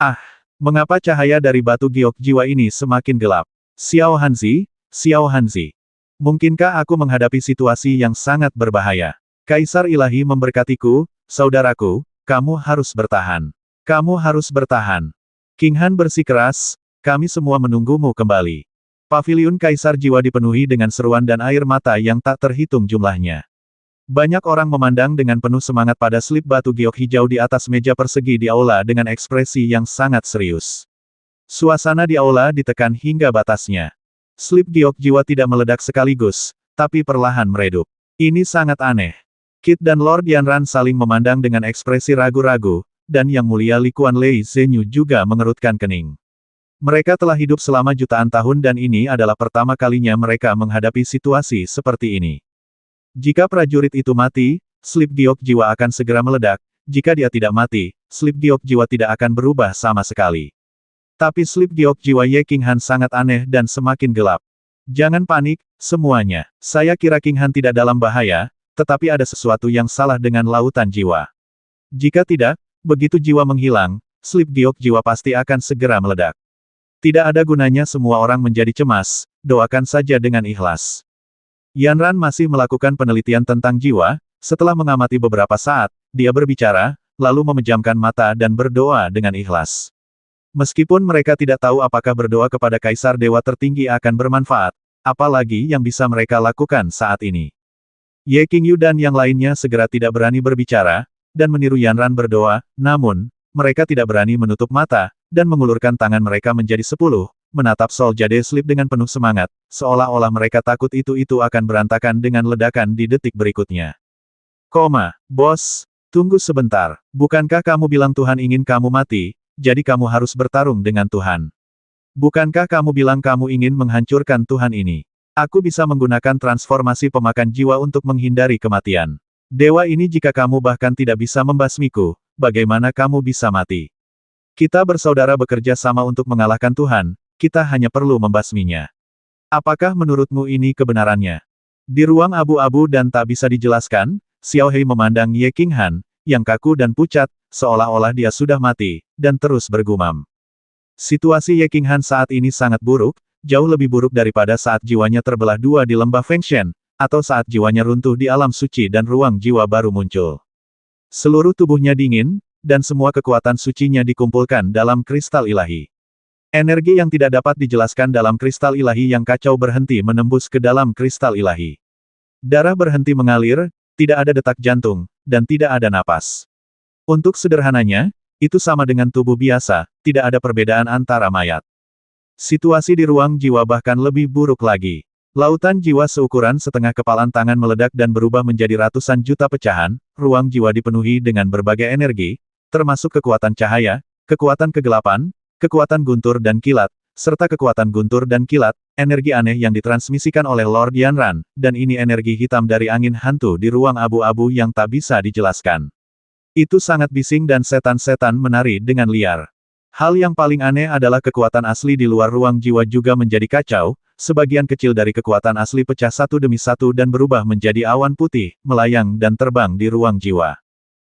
Ah, mengapa cahaya dari batu giok jiwa ini semakin gelap? Xiao Hanzi. Mungkinkah aku menghadapi situasi yang sangat berbahaya? Kaisar ilahi memberkatiku, saudaraku, kamu harus bertahan. Kamu harus bertahan. King Han bersikeras, kami semua menunggumu kembali. Paviliun Kaisar Jiwa dipenuhi dengan seruan dan air mata yang tak terhitung jumlahnya. Banyak orang memandang dengan penuh semangat pada slip batu giok hijau di atas meja persegi di aula dengan ekspresi yang sangat serius. Suasana di aula ditekan hingga batasnya. Slip giok jiwa tidak meledak sekaligus, tapi perlahan meredup. Ini sangat aneh. Kit dan Lord Yanran saling memandang dengan ekspresi ragu-ragu, dan Yang Mulia Li Kuan Lei Zhenyu juga mengerutkan kening. Mereka telah hidup selama jutaan tahun dan ini adalah pertama kalinya mereka menghadapi situasi seperti ini. Jika prajurit itu mati, slip giok jiwa akan segera meledak, jika dia tidak mati, slip giok jiwa tidak akan berubah sama sekali. Tapi slip giok jiwa Ye King Han sangat aneh dan semakin gelap. Jangan panik, semuanya. Saya kira King Han tidak dalam bahaya, tetapi ada sesuatu yang salah dengan lautan jiwa. Jika tidak, begitu jiwa menghilang, slip giok jiwa pasti akan segera meledak. Tidak ada gunanya semua orang menjadi cemas, doakan saja dengan ikhlas. Yanran masih melakukan penelitian tentang jiwa, setelah mengamati beberapa saat, dia berbicara, lalu memejamkan mata dan berdoa dengan ikhlas. Meskipun mereka tidak tahu apakah berdoa kepada Kaisar Dewa Tertinggi akan bermanfaat, apalagi yang bisa mereka lakukan saat ini. Ye Qingyu dan yang lainnya segera tidak berani berbicara, dan meniru Yanran berdoa, namun, mereka tidak berani menutup mata, dan mengulurkan tangan mereka menjadi 10, menatap Sol Jade Slip dengan penuh semangat, seolah-olah mereka takut itu akan berantakan dengan ledakan di detik berikutnya. Bos, tunggu sebentar, bukankah kamu bilang Tuhan ingin kamu mati, jadi kamu harus bertarung dengan Tuhan? Bukankah kamu bilang kamu ingin menghancurkan Tuhan ini? Aku bisa menggunakan transformasi pemakan jiwa untuk menghindari kematian. Dewa ini jika kamu bahkan tidak bisa membasmiku, bagaimana kamu bisa mati? Kita bersaudara bekerja sama untuk mengalahkan Tuhan, kita hanya perlu membasminya. Apakah menurutmu ini kebenarannya? Di ruang abu-abu dan tak bisa dijelaskan, Xiao Hei memandang Ye King Han, yang kaku dan pucat, seolah-olah dia sudah mati, dan terus bergumam. Situasi Ye King Han saat ini sangat buruk, jauh lebih buruk daripada saat jiwanya terbelah dua di lembah Fengshen, atau saat jiwanya runtuh di alam suci dan ruang jiwa baru muncul. Seluruh tubuhnya dingin, dan semua kekuatan sucinya dikumpulkan dalam kristal ilahi. Energi yang tidak dapat dijelaskan dalam kristal ilahi yang kacau berhenti menembus ke dalam kristal ilahi. Darah berhenti mengalir, tidak ada detak jantung, dan tidak ada napas. Untuk sederhananya, itu sama dengan tubuh biasa, tidak ada perbedaan antara mayat. Situasi di ruang jiwa bahkan lebih buruk lagi. Lautan jiwa seukuran setengah kepalan tangan meledak dan berubah menjadi ratusan juta pecahan, ruang jiwa dipenuhi dengan berbagai energi, termasuk kekuatan cahaya, kekuatan kegelapan, kekuatan guntur dan kilat, serta kekuatan guntur dan kilat, energi aneh yang ditransmisikan oleh Lord Yanran, dan ini energi hitam dari angin hantu di ruang abu-abu yang tak bisa dijelaskan. Itu sangat bising dan setan-setan menari dengan liar. Hal yang paling aneh adalah kekuatan asli di luar ruang jiwa juga menjadi kacau, sebagian kecil dari kekuatan asli pecah satu demi satu dan berubah menjadi awan putih, melayang dan terbang di ruang jiwa.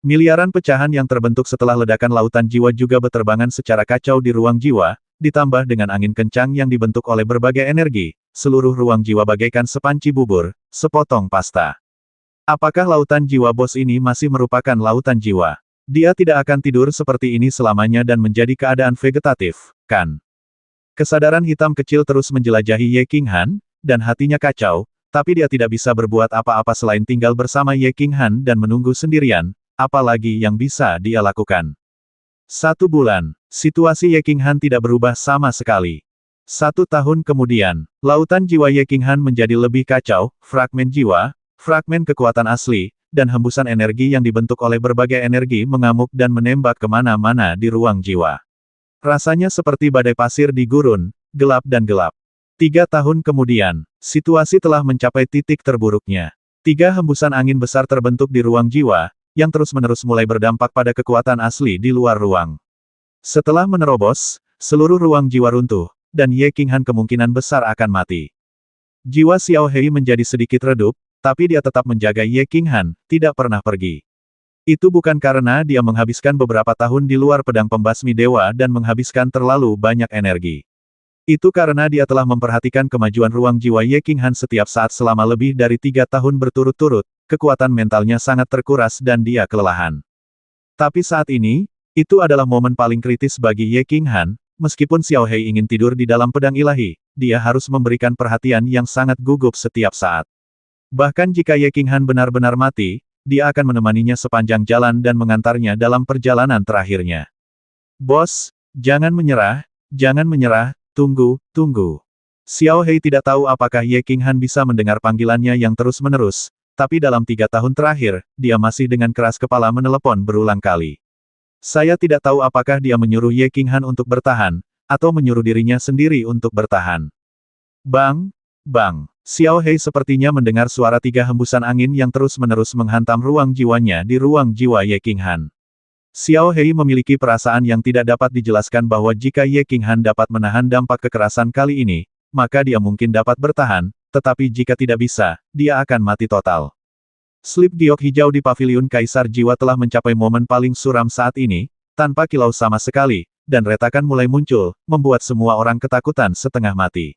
Miliaran pecahan yang terbentuk setelah ledakan lautan jiwa juga berterbangan secara kacau di ruang jiwa, ditambah dengan angin kencang yang dibentuk oleh berbagai energi, seluruh ruang jiwa bagaikan sepanci bubur, sepotong pasta. Apakah lautan jiwa bos ini masih merupakan lautan jiwa? Dia tidak akan tidur seperti ini selamanya dan menjadi keadaan vegetatif, kan? Kesadaran hitam kecil terus menjelajahi Ye King Han, dan hatinya kacau, tapi dia tidak bisa berbuat apa-apa selain tinggal bersama Ye King Han dan menunggu sendirian, apalagi yang bisa dia lakukan. 1 bulan, situasi Ye King Han tidak berubah sama sekali. 1 tahun kemudian, lautan jiwa Ye King Han menjadi lebih kacau, fragmen jiwa, fragmen kekuatan asli, dan hembusan energi yang dibentuk oleh berbagai energi mengamuk dan menembak kemana-mana di ruang jiwa. Rasanya seperti badai pasir di gurun, gelap dan gelap. 3 tahun kemudian, situasi telah mencapai titik terburuknya. 3 hembusan angin besar terbentuk di ruang jiwa, yang terus-menerus mulai berdampak pada kekuatan asli di luar ruang. Setelah menerobos, seluruh ruang jiwa runtuh, dan Ye King Han kemungkinan besar akan mati. Jiwa Xiao Hei menjadi sedikit redup, tapi dia tetap menjaga Ye King Han, tidak pernah pergi. Itu bukan karena dia menghabiskan beberapa tahun di luar pedang pembasmi dewa dan menghabiskan terlalu banyak energi. Itu karena dia telah memperhatikan kemajuan ruang jiwa Ye Qinghan setiap saat selama lebih dari 3 tahun berturut-turut, kekuatan mentalnya sangat terkuras dan dia kelelahan. Tapi saat ini, itu adalah momen paling kritis bagi Ye Qinghan, meskipun Xiao Hei ingin tidur di dalam pedang ilahi, dia harus memberikan perhatian yang sangat gugup setiap saat. Bahkan jika Ye Qinghan benar-benar mati, dia akan menemaninya sepanjang jalan dan mengantarnya dalam perjalanan terakhirnya. Bos, jangan menyerah, tunggu, tunggu. Xiao Hei tidak tahu apakah Ye Qinghan bisa mendengar panggilannya yang terus-menerus, tapi dalam 3 tahun terakhir, dia masih dengan keras kepala menelepon berulang kali. Saya tidak tahu apakah dia menyuruh Ye Qinghan untuk bertahan, atau menyuruh dirinya sendiri untuk bertahan. Bang, bang. Xiao Hei sepertinya mendengar suara 3 hembusan angin yang terus-menerus menghantam ruang jiwanya di ruang jiwa Ye Qinghan. Xiao Hei memiliki perasaan yang tidak dapat dijelaskan bahwa jika Ye Qinghan dapat menahan dampak kekerasan kali ini, maka dia mungkin dapat bertahan, tetapi jika tidak bisa, dia akan mati total. Slip giok hijau di paviliun Kaisar Jiwa telah mencapai momen paling suram saat ini, tanpa kilau sama sekali, dan retakan mulai muncul, membuat semua orang ketakutan setengah mati.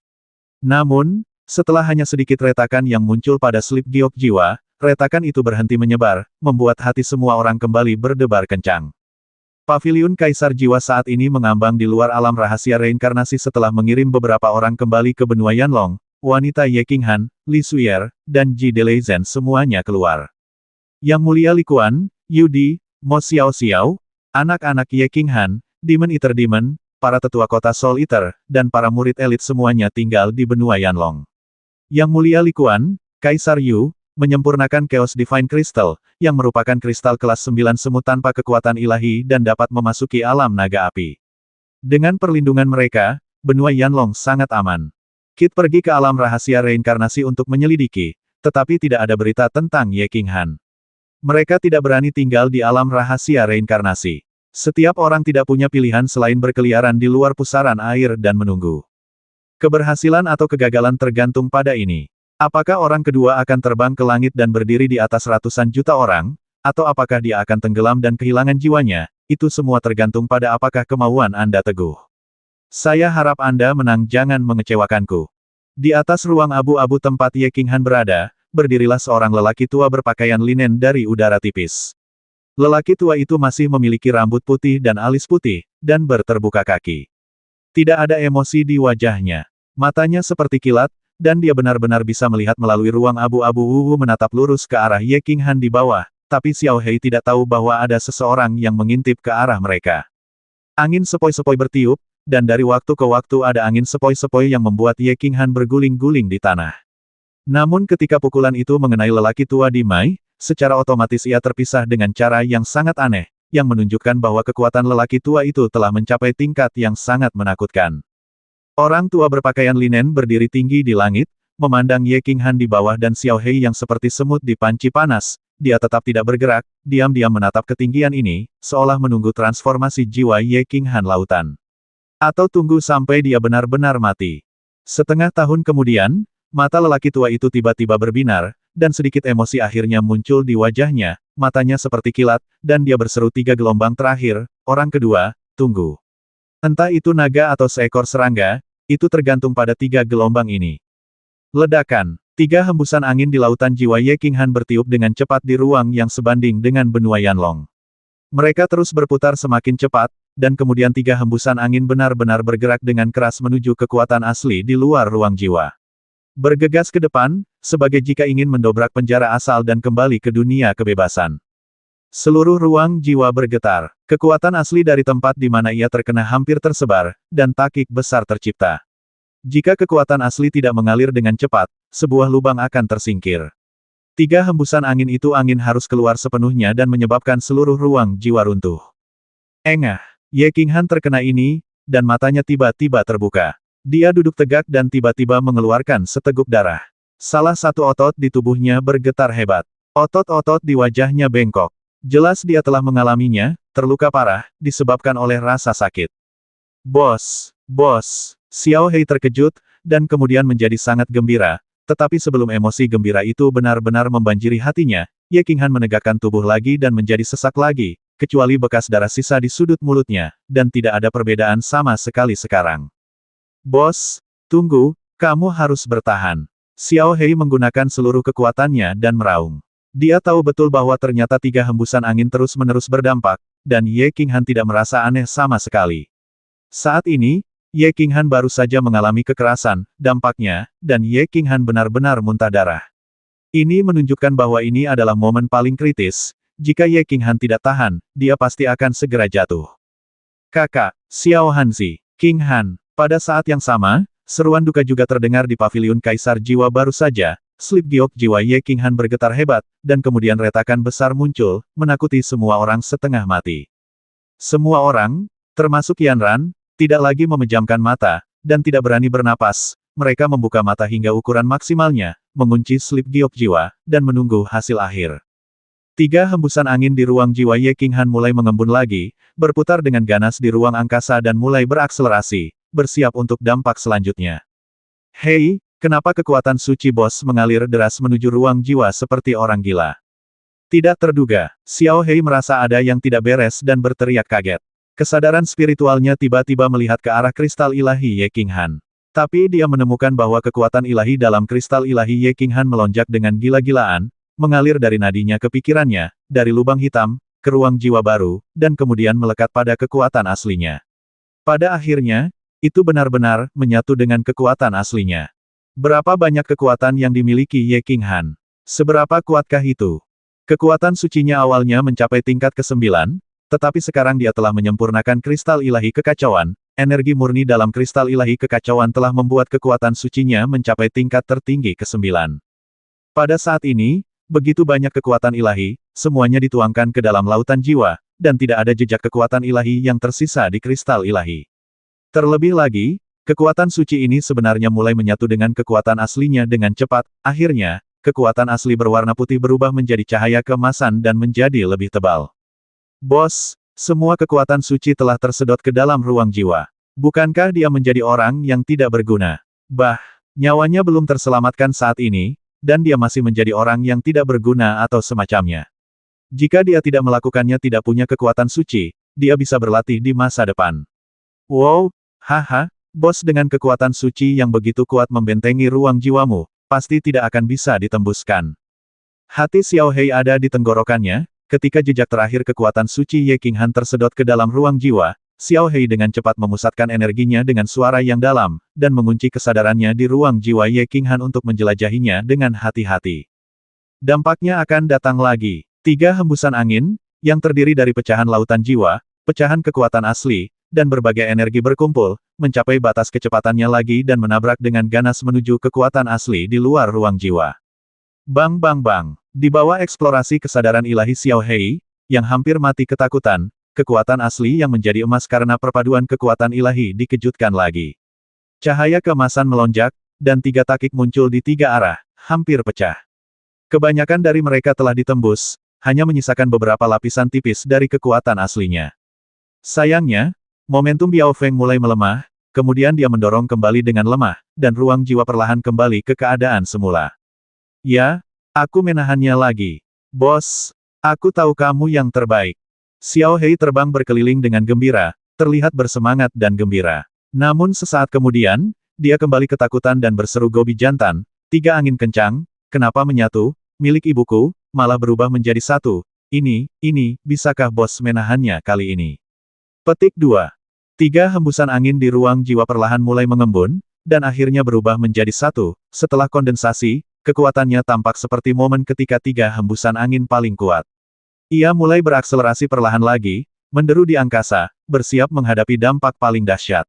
Namun, setelah hanya sedikit retakan yang muncul pada slip giok jiwa, retakan itu berhenti menyebar, membuat hati semua orang kembali berdebar kencang. Paviliun Kaisar Jiwa saat ini mengambang di luar alam rahasia reinkarnasi setelah mengirim beberapa orang kembali ke benua Yanlong, wanita Ye Qinghan, Li Suyer, dan Ji Deleizen semuanya keluar. Yang Mulia Li Quan, Yudi, Mo Xiao Xiao, anak-anak Ye Qinghan, Demon Eater Demon, para tetua kota Soul Eater, dan para murid elit semuanya tinggal di benua Yanlong. Yang Mulia Li Quan, Kaisar Yu, menyempurnakan Chaos Divine Crystal, yang merupakan kristal kelas 9 semu tanpa kekuatan ilahi dan dapat memasuki alam naga api. Dengan perlindungan mereka, benua Yanlong sangat aman. Kit pergi ke alam rahasia reinkarnasi untuk menyelidiki, tetapi tidak ada berita tentang Ye Qinghan. Mereka tidak berani tinggal di alam rahasia reinkarnasi. Setiap orang tidak punya pilihan selain berkeliaran di luar pusaran air dan menunggu. Keberhasilan atau kegagalan tergantung pada ini. Apakah orang kedua akan terbang ke langit dan berdiri di atas ratusan juta orang, atau apakah dia akan tenggelam dan kehilangan jiwanya, itu semua tergantung pada apakah kemauan Anda teguh. Saya harap Anda menang, jangan mengecewakanku. Di atas ruang abu-abu tempat Ye Qinghan berada, berdirilah seorang lelaki tua berpakaian linen dari udara tipis. Lelaki tua itu masih memiliki rambut putih dan alis putih, dan berterbuka kaki. Tidak ada emosi di wajahnya. Matanya seperti kilat, dan dia benar-benar bisa melihat melalui ruang abu-abu. Wu menatap lurus ke arah Ye Qinghan di bawah, tapi Xiao Hei tidak tahu bahwa ada seseorang yang mengintip ke arah mereka. Angin sepoi-sepoi bertiup, dan dari waktu ke waktu ada angin sepoi-sepoi yang membuat Ye Qinghan berguling-guling di tanah. Namun ketika pukulan itu mengenai lelaki tua di Mai, secara otomatis ia terpisah dengan cara yang sangat aneh, yang menunjukkan bahwa kekuatan lelaki tua itu telah mencapai tingkat yang sangat menakutkan. Orang tua berpakaian linen berdiri tinggi di langit, memandang Ye Qinghan di bawah dan Xiao Hei yang seperti semut di panci panas, dia tetap tidak bergerak, diam-diam menatap ketinggian ini, seolah menunggu transformasi jiwa Ye Qinghan lautan. Atau tunggu sampai dia benar-benar mati. Setengah tahun kemudian, mata lelaki tua itu tiba-tiba berbinar, dan sedikit emosi akhirnya muncul di wajahnya, matanya seperti kilat, dan dia berseru 3 gelombang terakhir, orang kedua, tunggu. Entah itu naga atau seekor serangga, itu tergantung pada 3 gelombang ini. Ledakan. 3 hembusan angin di lautan jiwa Ye Qinghan bertiup dengan cepat di ruang yang sebanding dengan benua Yanlong. Mereka terus berputar semakin cepat, dan kemudian 3 hembusan angin benar-benar bergerak dengan keras menuju kekuatan asli di luar ruang jiwa. Bergegas ke depan, sebagai jika ingin mendobrak penjara asal dan kembali ke dunia kebebasan. Seluruh ruang jiwa bergetar. Kekuatan asli dari tempat di mana ia terkena hampir tersebar, dan takik besar tercipta. Jika kekuatan asli tidak mengalir dengan cepat, sebuah lubang akan tersingkir. 3 hembusan angin itu angin harus keluar sepenuhnya dan menyebabkan seluruh ruang jiwa runtuh. Engah. Ye Qinghan terkena ini, dan matanya tiba-tiba terbuka. Dia duduk tegak dan tiba-tiba mengeluarkan seteguk darah. Salah satu otot di tubuhnya bergetar hebat. Otot-otot di wajahnya bengkok. Jelas dia telah mengalaminya, terluka parah, disebabkan oleh rasa sakit. Bos, bos. Xiao Hei terkejut, dan kemudian menjadi sangat gembira, Tetapi sebelum emosi gembira itu benar-benar membanjiri hatinya, Ye Qinghan menegakkan tubuh lagi dan menjadi sesak lagi, kecuali bekas darah sisa di sudut mulutnya, dan tidak ada perbedaan sama sekali sekarang. Bos, tunggu, kamu harus bertahan. Xiao Hei menggunakan seluruh kekuatannya dan meraung. Dia tahu betul bahwa ternyata 3 hembusan angin terus-menerus berdampak, dan Ye Qinghan tidak merasa aneh sama sekali. Saat ini, Ye Qinghan baru saja mengalami kekerasan, dampaknya, dan Ye Qinghan benar-benar muntah darah. Ini menunjukkan bahwa ini adalah momen paling kritis. Jika Ye Qinghan tidak tahan, dia pasti akan segera jatuh. Kakak, Xiao Hanzi, Qinghan. Pada saat yang sama, seruan duka juga terdengar di paviliun Kaisar Jiwa baru saja. Slip giok jiwa Ye Qinghan bergetar hebat, dan kemudian retakan besar muncul, menakuti semua orang setengah mati. Semua orang, termasuk Yanran, tidak lagi memejamkan mata, dan tidak berani bernapas. Mereka membuka mata hingga ukuran maksimalnya, mengunci slip giok jiwa, dan menunggu hasil akhir. 3 hembusan angin di ruang jiwa Ye Qinghan mulai mengembun lagi, berputar dengan ganas di ruang angkasa dan mulai berakselerasi, bersiap untuk dampak selanjutnya. Hei, kenapa kekuatan suci bos mengalir deras menuju ruang jiwa seperti orang gila? Tidak terduga, Xiao Hei merasa ada yang tidak beres dan berteriak kaget. Kesadaran spiritualnya tiba-tiba melihat ke arah kristal ilahi Ye Qinghan. Tapi dia menemukan bahwa kekuatan ilahi dalam kristal ilahi Ye Qinghan melonjak dengan gila-gilaan, mengalir dari nadinya ke pikirannya, dari lubang hitam, ke ruang jiwa baru, dan kemudian melekat pada kekuatan aslinya. Pada akhirnya, itu benar-benar menyatu dengan kekuatan aslinya. Berapa banyak kekuatan yang dimiliki Ye Qinghan? Seberapa kuatkah itu? Kekuatan sucinya awalnya mencapai tingkat ke-9, tetapi sekarang dia telah menyempurnakan kristal ilahi kekacauan. Energi murni dalam kristal ilahi kekacauan telah membuat kekuatan sucinya mencapai tingkat tertinggi ke-9. Pada saat ini, begitu banyak kekuatan ilahi, semuanya dituangkan ke dalam lautan jiwa, dan tidak ada jejak kekuatan ilahi yang tersisa di kristal ilahi. Terlebih lagi, kekuatan suci ini sebenarnya mulai menyatu dengan kekuatan aslinya dengan cepat. Akhirnya, kekuatan asli berwarna putih berubah menjadi cahaya keemasan dan menjadi lebih tebal. Bos, semua kekuatan suci telah tersedot ke dalam ruang jiwa. Bukankah dia menjadi orang yang tidak berguna? Nyawanya belum terselamatkan saat ini, dan dia masih menjadi orang yang tidak berguna atau semacamnya. Jika dia tidak melakukannya tidak punya kekuatan suci, dia bisa berlatih di masa depan. Wow, haha, bos dengan kekuatan suci yang begitu kuat membentengi ruang jiwamu, pasti tidak akan bisa ditembuskan. Hati Xiao Hei ada di tenggorokannya, ketika jejak terakhir kekuatan suci Ye Qinghan tersedot ke dalam ruang jiwa, Xiao Hei dengan cepat memusatkan energinya dengan suara yang dalam, dan mengunci kesadarannya di ruang jiwa Ye Qinghan untuk menjelajahinya dengan hati-hati. Dampaknya akan datang lagi. 3 hembusan angin, yang terdiri dari pecahan lautan jiwa, pecahan kekuatan asli, dan berbagai energi berkumpul, mencapai batas kecepatannya lagi dan menabrak dengan ganas menuju kekuatan asli di luar ruang jiwa. Bang bang bang. Di bawah eksplorasi kesadaran ilahi Xiao Hei, yang hampir mati ketakutan, kekuatan asli yang menjadi emas karena perpaduan kekuatan ilahi dikejutkan lagi. Cahaya keemasan melonjak, dan 3 takik muncul di 3 arah, hampir pecah. Kebanyakan dari mereka telah ditembus, hanya menyisakan beberapa lapisan tipis dari kekuatan aslinya. Sayangnya, momentum Biao Feng mulai melemah, kemudian dia mendorong kembali dengan lemah, dan ruang jiwa perlahan kembali ke keadaan semula. Ya, aku menahannya lagi. Bos, aku tahu kamu yang terbaik. Xiao Hei terbang berkeliling dengan gembira, terlihat bersemangat dan gembira. Namun sesaat kemudian, dia kembali ketakutan dan berseru gobi jantan, 3 angin kencang, kenapa menyatu, milik ibuku, malah berubah menjadi 1. Ini, bisakah bos menahannya kali ini? Petik 2. 3 hembusan angin di ruang jiwa perlahan mulai mengembun, dan akhirnya berubah menjadi 1. Setelah kondensasi, kekuatannya tampak seperti momen ketika 3 hembusan angin paling kuat. Ia mulai berakselerasi perlahan lagi, menderu di angkasa, bersiap menghadapi dampak paling dahsyat.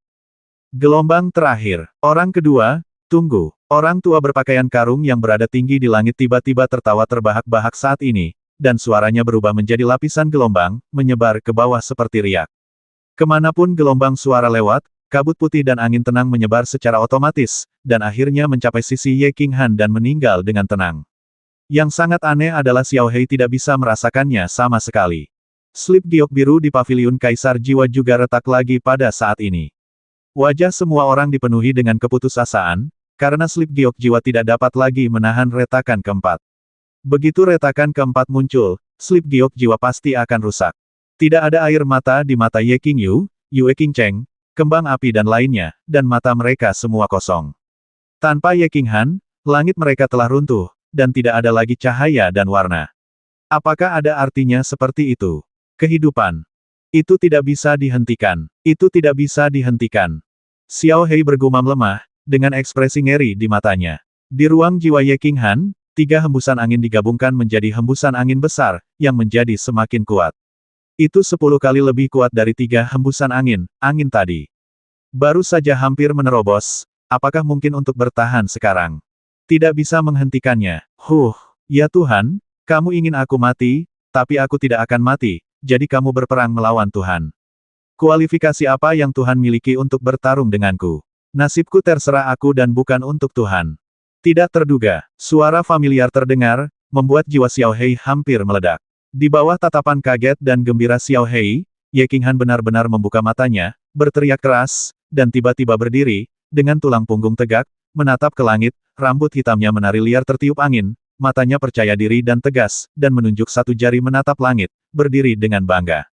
Gelombang terakhir. Orang kedua, tunggu. Orang tua berpakaian karung yang berada tinggi di langit tiba-tiba tertawa terbahak-bahak saat ini, dan suaranya berubah menjadi lapisan gelombang, menyebar ke bawah seperti riak. Kemanapun gelombang suara lewat, kabut putih dan angin tenang menyebar secara otomatis, dan akhirnya mencapai sisi Ye Qinghan dan meninggal dengan tenang. Yang sangat aneh adalah Xiao Hei tidak bisa merasakannya sama sekali. Slip giok biru di paviliun Kaisar Jiwa juga retak lagi pada saat ini. Wajah semua orang dipenuhi dengan keputusasaan, karena slip giok jiwa tidak dapat lagi menahan retakan keempat. Begitu retakan keempat muncul, slip giok jiwa pasti akan rusak. Tidak ada air mata di mata Ye Qingyu, Yue Qingcheng, kembang api dan lainnya, dan mata mereka semua kosong. Tanpa Ye Qinghan, langit mereka telah runtuh, dan tidak ada lagi cahaya dan warna. Apakah ada artinya seperti itu? Kehidupan. Itu tidak bisa dihentikan. Itu tidak bisa dihentikan. Xiao Hei bergumam lemah, dengan ekspresi ngeri di matanya. Di ruang jiwa Ye Qinghan, 3 hembusan angin digabungkan menjadi hembusan angin besar, yang menjadi semakin kuat. Itu 10 kali lebih kuat dari 3 hembusan angin tadi. Baru saja hampir menerobos, apakah mungkin untuk bertahan sekarang? Tidak bisa menghentikannya. Ya Tuhan, kamu ingin aku mati, tapi aku tidak akan mati, jadi kamu berperang melawan Tuhan. Kualifikasi apa yang Tuhan miliki untuk bertarung denganku? Nasibku terserah aku dan bukan untuk Tuhan. Tidak terduga, suara familiar terdengar, membuat jiwa Xiao Hei hampir meledak. Di bawah tatapan kaget dan gembira Xiao Hei, Ye Qinghan benar-benar membuka matanya, berteriak keras, dan tiba-tiba berdiri, dengan tulang punggung tegak, menatap ke langit, rambut hitamnya menari liar tertiup angin, matanya percaya diri dan tegas, dan menunjuk satu jari menatap langit, berdiri dengan bangga.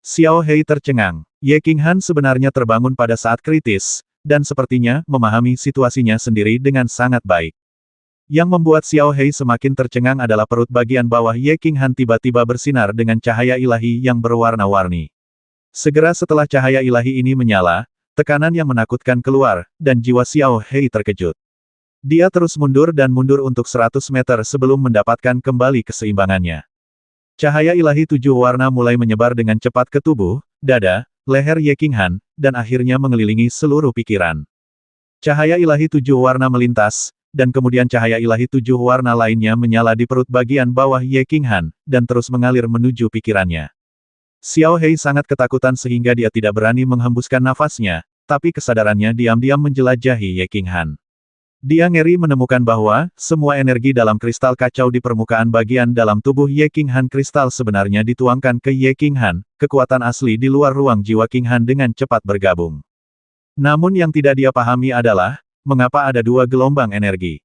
Xiao Hei tercengang. Ye Qinghan sebenarnya terbangun pada saat kritis, dan sepertinya memahami situasinya sendiri dengan sangat baik. Yang membuat Xiao Hei semakin tercengang adalah perut bagian bawah Ye Qinghan tiba-tiba bersinar dengan cahaya ilahi yang berwarna-warni. Segera setelah cahaya ilahi ini menyala, tekanan yang menakutkan keluar, dan jiwa Xiao Hei terkejut. Dia terus mundur dan mundur untuk 100 meter sebelum mendapatkan kembali keseimbangannya. Cahaya ilahi 7 warna mulai menyebar dengan cepat ke tubuh, dada, leher Ye Qinghan, dan akhirnya mengelilingi seluruh pikiran. Cahaya ilahi 7 warna melintas, dan kemudian cahaya ilahi 7 warna lainnya menyala di perut bagian bawah Ye Qinghan, dan terus mengalir menuju pikirannya. Xiao Hei sangat ketakutan sehingga dia tidak berani menghembuskan nafasnya, tapi kesadarannya diam-diam menjelajahi Ye Qinghan. Dia ngeri menemukan bahwa, semua energi dalam kristal kacau di permukaan bagian dalam tubuh Ye Qinghan kristal sebenarnya dituangkan ke Ye Qinghan, kekuatan asli di luar ruang jiwa Qinghan dengan cepat bergabung. Namun yang tidak dia pahami adalah, mengapa ada 2 gelombang energi?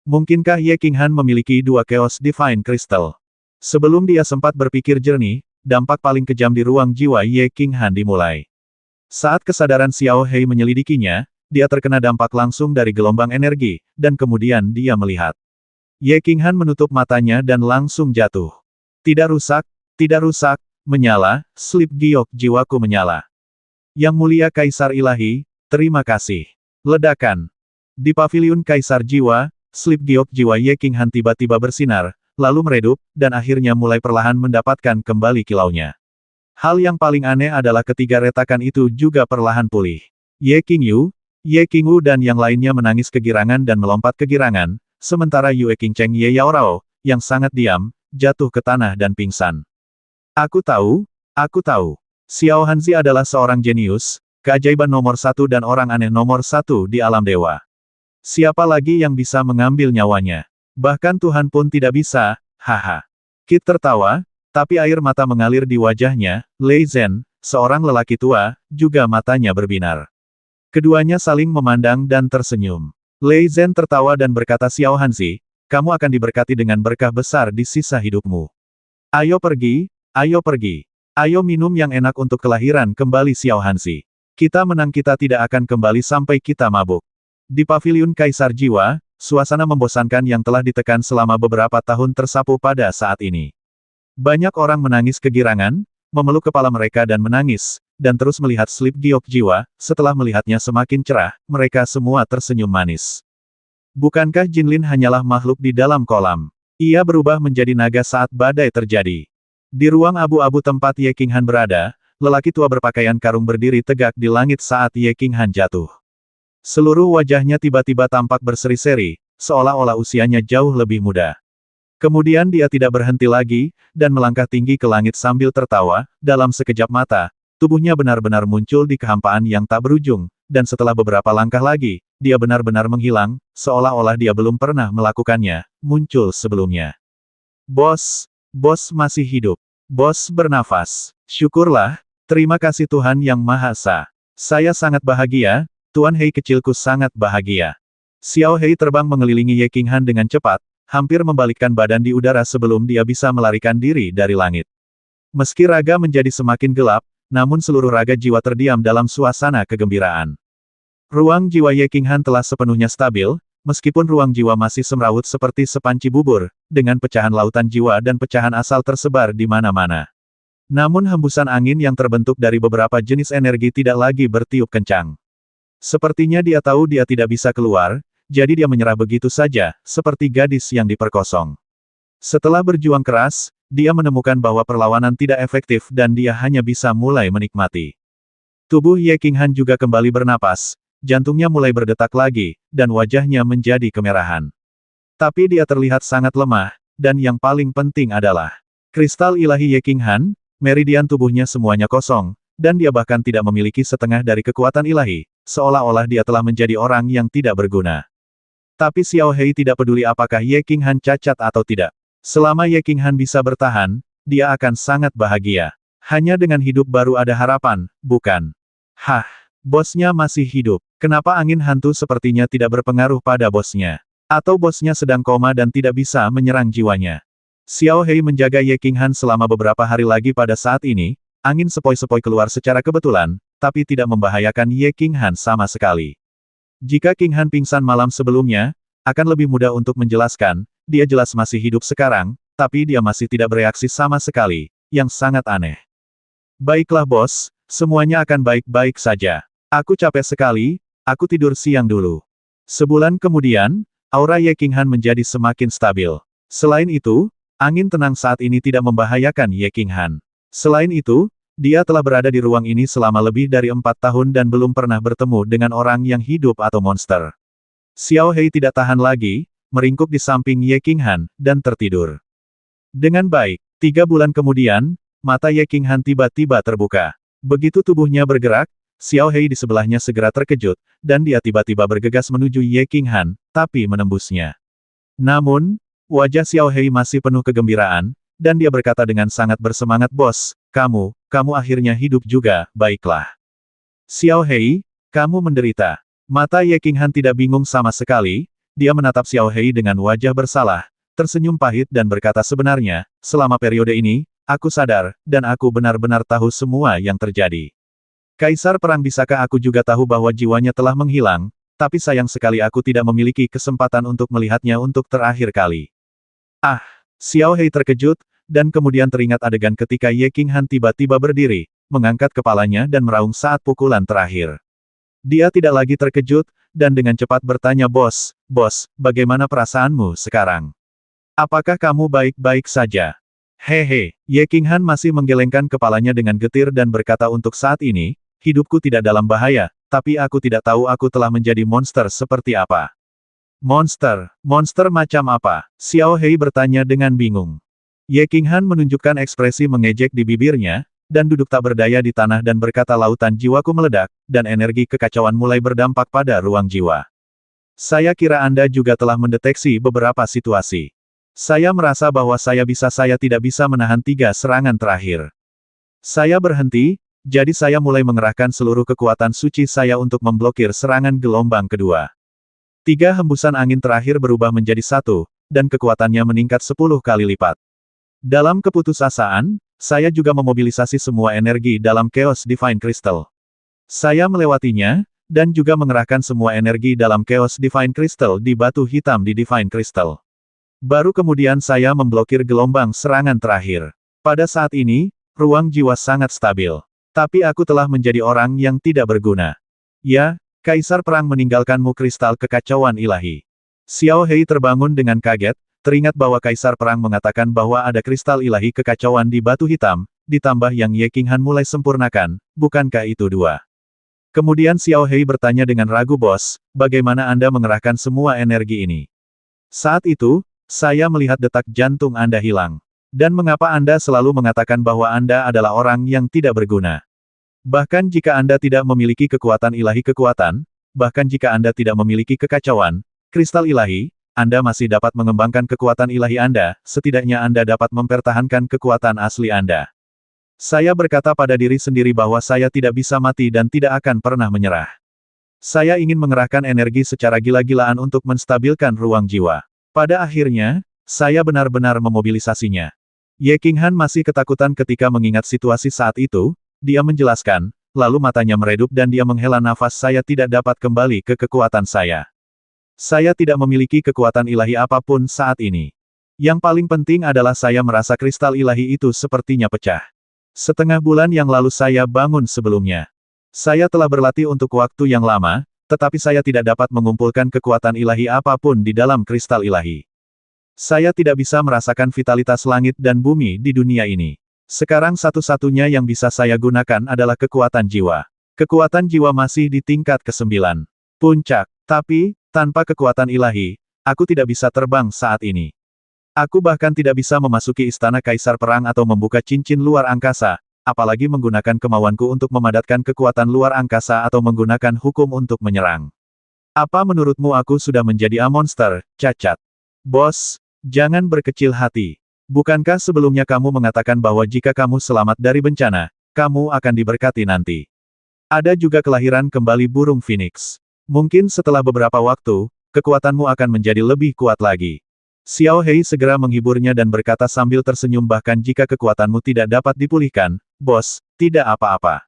Mungkinkah Ye Qinghan memiliki 2 Chaos Divine Crystal? Sebelum dia sempat berpikir jernih, dampak paling kejam di ruang jiwa Ye Qinghan dimulai. Saat kesadaran Xiao Hei menyelidikinya, dia terkena dampak langsung dari gelombang energi, dan kemudian dia melihat. Ye Qinghan menutup matanya dan langsung jatuh. Tidak rusak, menyala, slip giok jiwaku menyala. Yang mulia Kaisar Ilahi, terima kasih. Ledakan. Di paviliun Kaisar Jiwa, slip giok jiwa Ye Qinghan tiba-tiba bersinar, lalu meredup, dan akhirnya mulai perlahan mendapatkan kembali kilaunya. Hal yang paling aneh adalah ketiga retakan itu juga perlahan pulih. Ye Qingyu, Ye Qingwu dan yang lainnya menangis kegirangan dan melompat kegirangan, sementara Yue Qingcheng Ye Yaorao, yang sangat diam, jatuh ke tanah dan pingsan. Aku tahu. Xiao Hanzi adalah seorang jenius, keajaiban nomor 1 dan orang aneh nomor 1 di alam dewa. Siapa lagi yang bisa mengambil nyawanya? Bahkan Tuhan pun tidak bisa, haha. Kit tertawa, tapi air mata mengalir di wajahnya. Lei Zhen, seorang lelaki tua, juga matanya berbinar. Keduanya saling memandang dan tersenyum. Lei Zhen tertawa dan berkata, Xiao Hanzi, kamu akan diberkati dengan berkah besar di sisa hidupmu. Ayo pergi. Ayo minum yang enak untuk kelahiran kembali Xiao Hanzi. Kita menang, kita tidak akan kembali sampai kita mabuk. Di paviliun Kaisar Jiwa, suasana membosankan yang telah ditekan selama beberapa tahun tersapu pada saat ini. Banyak orang menangis kegirangan, memeluk kepala mereka dan menangis, dan terus melihat slip giok jiwa. Setelah melihatnya semakin cerah, mereka semua tersenyum manis. Bukankah Jinlin hanyalah makhluk di dalam kolam? Ia berubah menjadi naga saat badai terjadi. Di ruang abu-abu tempat Ye Qinghan berada, lelaki tua berpakaian karung berdiri tegak di langit saat Ye Qinghan jatuh. Seluruh wajahnya tiba-tiba tampak berseri-seri, seolah-olah usianya jauh lebih muda. Kemudian dia tidak berhenti lagi, dan melangkah tinggi ke langit sambil tertawa. Dalam sekejap mata, tubuhnya benar-benar muncul di kehampaan yang tak berujung, dan setelah beberapa langkah lagi, dia benar-benar menghilang, seolah-olah dia belum pernah melakukannya, muncul sebelumnya. Bos masih hidup. Bos bernafas. Syukurlah, terima kasih Tuhan Yang Maha Esa. Saya sangat bahagia, Tuan Hei kecilku sangat bahagia. Xiao Hei terbang mengelilingi Ye Qinghan dengan cepat, hampir membalikkan badan di udara sebelum dia bisa melarikan diri dari langit. Meski raga menjadi semakin gelap, namun seluruh raga jiwa terdiam dalam suasana kegembiraan. Ruang jiwa Ye Qinghan telah sepenuhnya stabil, meskipun ruang jiwa masih semrawut seperti sepanci bubur, dengan pecahan lautan jiwa dan pecahan asal tersebar di mana-mana. Namun hembusan angin yang terbentuk dari beberapa jenis energi tidak lagi bertiup kencang. Sepertinya dia tahu dia tidak bisa keluar, jadi dia menyerah begitu saja, seperti gadis yang diperkosong. Setelah berjuang keras, dia menemukan bahwa perlawanan tidak efektif dan dia hanya bisa mulai menikmati. Tubuh Ye Qinghan juga kembali bernapas, jantungnya mulai berdetak lagi, dan wajahnya menjadi kemerahan. Tapi dia terlihat sangat lemah, dan yang paling penting adalah kristal ilahi Ye Qinghan, meridian tubuhnya semuanya kosong, dan dia bahkan tidak memiliki setengah dari kekuatan ilahi, seolah-olah dia telah menjadi orang yang tidak berguna. Tapi Xiao Hei tidak peduli apakah Ye Qinghan cacat atau tidak. Selama Ye Qinghan bisa bertahan, dia akan sangat bahagia. Hanya dengan hidup baru ada harapan, bukan? Hah, bosnya masih hidup. Kenapa angin hantu sepertinya tidak berpengaruh pada bosnya? Atau bosnya sedang koma dan tidak bisa menyerang jiwanya? Xiao Hei menjaga Ye Qinghan selama beberapa hari lagi pada saat ini, angin sepoi-sepoi keluar secara kebetulan, tapi tidak membahayakan Ye Qinghan sama sekali. Jika Qinghan pingsan malam sebelumnya, akan lebih mudah untuk menjelaskan, dia jelas masih hidup sekarang, tapi dia masih tidak bereaksi sama sekali, yang sangat aneh. Baiklah bos, semuanya akan baik-baik saja. Aku capek sekali, aku tidur siang dulu. Sebulan kemudian, aura Ye Qinghan menjadi semakin stabil. Selain itu, angin tenang saat ini tidak membahayakan Ye Qinghan. Selain itu, dia telah berada di ruang ini selama lebih dari 4 tahun dan belum pernah bertemu dengan orang yang hidup atau monster. Xiao Hei tidak tahan lagi, meringkuk di samping Ye Qinghan, dan tertidur. Dengan baik, 3 bulan kemudian, mata Ye Qinghan tiba-tiba terbuka. Begitu tubuhnya bergerak, Xiao Hei di sebelahnya segera terkejut, dan dia tiba-tiba bergegas menuju Ye Qinghan, tapi menembusnya. Namun, wajah Xiao Hei masih penuh kegembiraan, dan dia berkata dengan sangat bersemangat, "Bos, kamu akhirnya hidup juga, baiklah." Xiao Hei, kamu menderita. Mata Ye Qinghan tidak bingung sama sekali, dia menatap Xiao Hei dengan wajah bersalah, tersenyum pahit dan berkata, "Sebenarnya, selama periode ini, aku sadar, dan aku benar-benar tahu semua yang terjadi. Kaisar Perang, bisakah aku juga tahu bahwa jiwanya telah menghilang, tapi sayang sekali aku tidak memiliki kesempatan untuk melihatnya untuk terakhir kali." Ah! Xiao Hei terkejut, dan kemudian teringat adegan ketika Ye Qinghan tiba-tiba berdiri, mengangkat kepalanya dan meraung saat pukulan terakhir. Dia tidak lagi terkejut, dan dengan cepat bertanya, bos, bagaimana perasaanmu sekarang? Apakah kamu baik-baik saja?" Hehe, Ye Qinghan masih menggelengkan kepalanya dengan getir dan berkata, "Untuk saat ini, hidupku tidak dalam bahaya, tapi aku tidak tahu aku telah menjadi monster seperti apa." Monster? Monster macam apa? Xiao Hei bertanya dengan bingung. Ye Qinghan menunjukkan ekspresi mengejek di bibirnya, dan duduk tak berdaya di tanah dan berkata, "Lautan jiwaku meledak, dan energi kekacauan mulai berdampak pada ruang jiwa. Saya kira Anda juga telah mendeteksi beberapa situasi. Saya merasa bahwa saya tidak bisa menahan 3 serangan terakhir. Saya berhenti, jadi saya mulai mengerahkan seluruh kekuatan suci saya untuk memblokir serangan gelombang kedua. 3 hembusan angin terakhir berubah menjadi 1, dan kekuatannya meningkat 10 kali lipat. Dalam keputusasaan, saya juga memobilisasi semua energi dalam Chaos Divine Crystal. Saya melewatinya, dan juga mengerahkan semua energi dalam Chaos Divine Crystal di batu hitam di Divine Crystal. Baru kemudian saya memblokir gelombang serangan terakhir. Pada saat ini, ruang jiwa sangat stabil. Tapi aku telah menjadi orang yang tidak berguna. Ya, Kaisar Perang meninggalkanmu kristal kekacauan ilahi." Xiao Hei terbangun dengan kaget, teringat bahwa Kaisar Perang mengatakan bahwa ada kristal ilahi kekacauan di batu hitam, ditambah yang Ye Qinghan mulai sempurnakan, bukankah itu 2? Kemudian Xiao Hei bertanya dengan ragu, "Bos, bagaimana Anda mengerahkan semua energi ini?" "Saat itu, saya melihat detak jantung Anda hilang. Dan mengapa Anda selalu mengatakan bahwa Anda adalah orang yang tidak berguna? Bahkan jika Anda tidak memiliki kekuatan ilahi bahkan jika Anda tidak memiliki kekacauan, kristal ilahi, Anda masih dapat mengembangkan kekuatan ilahi Anda, setidaknya Anda dapat mempertahankan kekuatan asli Anda." Saya berkata pada diri sendiri bahwa saya tidak bisa mati dan tidak akan pernah menyerah. Saya ingin mengerahkan energi secara gila-gilaan untuk menstabilkan ruang jiwa. Pada akhirnya, saya benar-benar memobilisasinya. Ye Qinghan masih ketakutan ketika mengingat situasi saat itu, dia menjelaskan, lalu matanya meredup dan dia menghela nafas. Saya tidak dapat kembali ke kekuatan saya. Saya tidak memiliki kekuatan ilahi apapun saat ini. Yang paling penting adalah saya merasa kristal ilahi itu sepertinya pecah. Setengah bulan yang lalu saya bangun sebelumnya. Saya telah berlatih untuk waktu yang lama, tetapi saya tidak dapat mengumpulkan kekuatan ilahi apapun di dalam kristal ilahi. Saya tidak bisa merasakan vitalitas langit dan bumi di dunia ini. Sekarang satu-satunya yang bisa saya gunakan adalah kekuatan jiwa. Kekuatan jiwa masih di tingkat ke-9. Puncak. Tapi, tanpa kekuatan ilahi, aku tidak bisa terbang saat ini. Aku bahkan tidak bisa memasuki istana kaisar perang atau membuka cincin luar angkasa, apalagi menggunakan kemauanku untuk memadatkan kekuatan luar angkasa atau menggunakan hukum untuk menyerang. Apa menurutmu aku sudah menjadi a monster, cacat? Bos, jangan berkecil hati. Bukankah sebelumnya kamu mengatakan bahwa jika kamu selamat dari bencana, kamu akan diberkati nanti? Ada juga kelahiran kembali burung phoenix. Mungkin setelah beberapa waktu, kekuatanmu akan menjadi lebih kuat lagi. Xiao Hei segera menghiburnya dan berkata sambil tersenyum, bahkan jika kekuatanmu tidak dapat dipulihkan, bos, tidak apa-apa.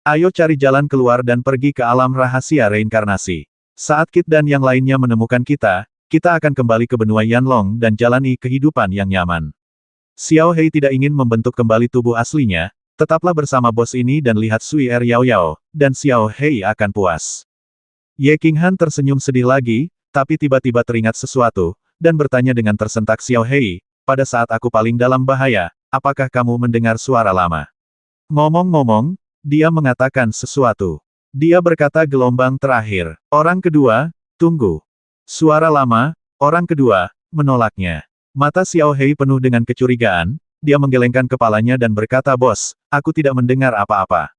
Ayo cari jalan keluar dan pergi ke alam rahasia reinkarnasi. Saat Kit dan yang lainnya menemukan kita akan kembali ke benua Yanlong dan jalani kehidupan yang nyaman. Xiao Hei tidak ingin membentuk kembali tubuh aslinya, tetaplah bersama bos ini dan lihat Sui Er Yao Yao, dan Xiao Hei akan puas. Ye Qinghan tersenyum sedih lagi, tapi tiba-tiba teringat sesuatu, dan bertanya dengan tersentak, Xiao Hei, pada saat aku paling dalam bahaya, apakah kamu mendengar suara lama? Ngomong-ngomong, dia mengatakan sesuatu. Dia berkata gelombang terakhir. Orang kedua, tunggu. Suara lama, orang kedua, menolaknya. Mata Xiao Hei penuh dengan kecurigaan, dia menggelengkan kepalanya dan berkata, bos, aku tidak mendengar apa-apa.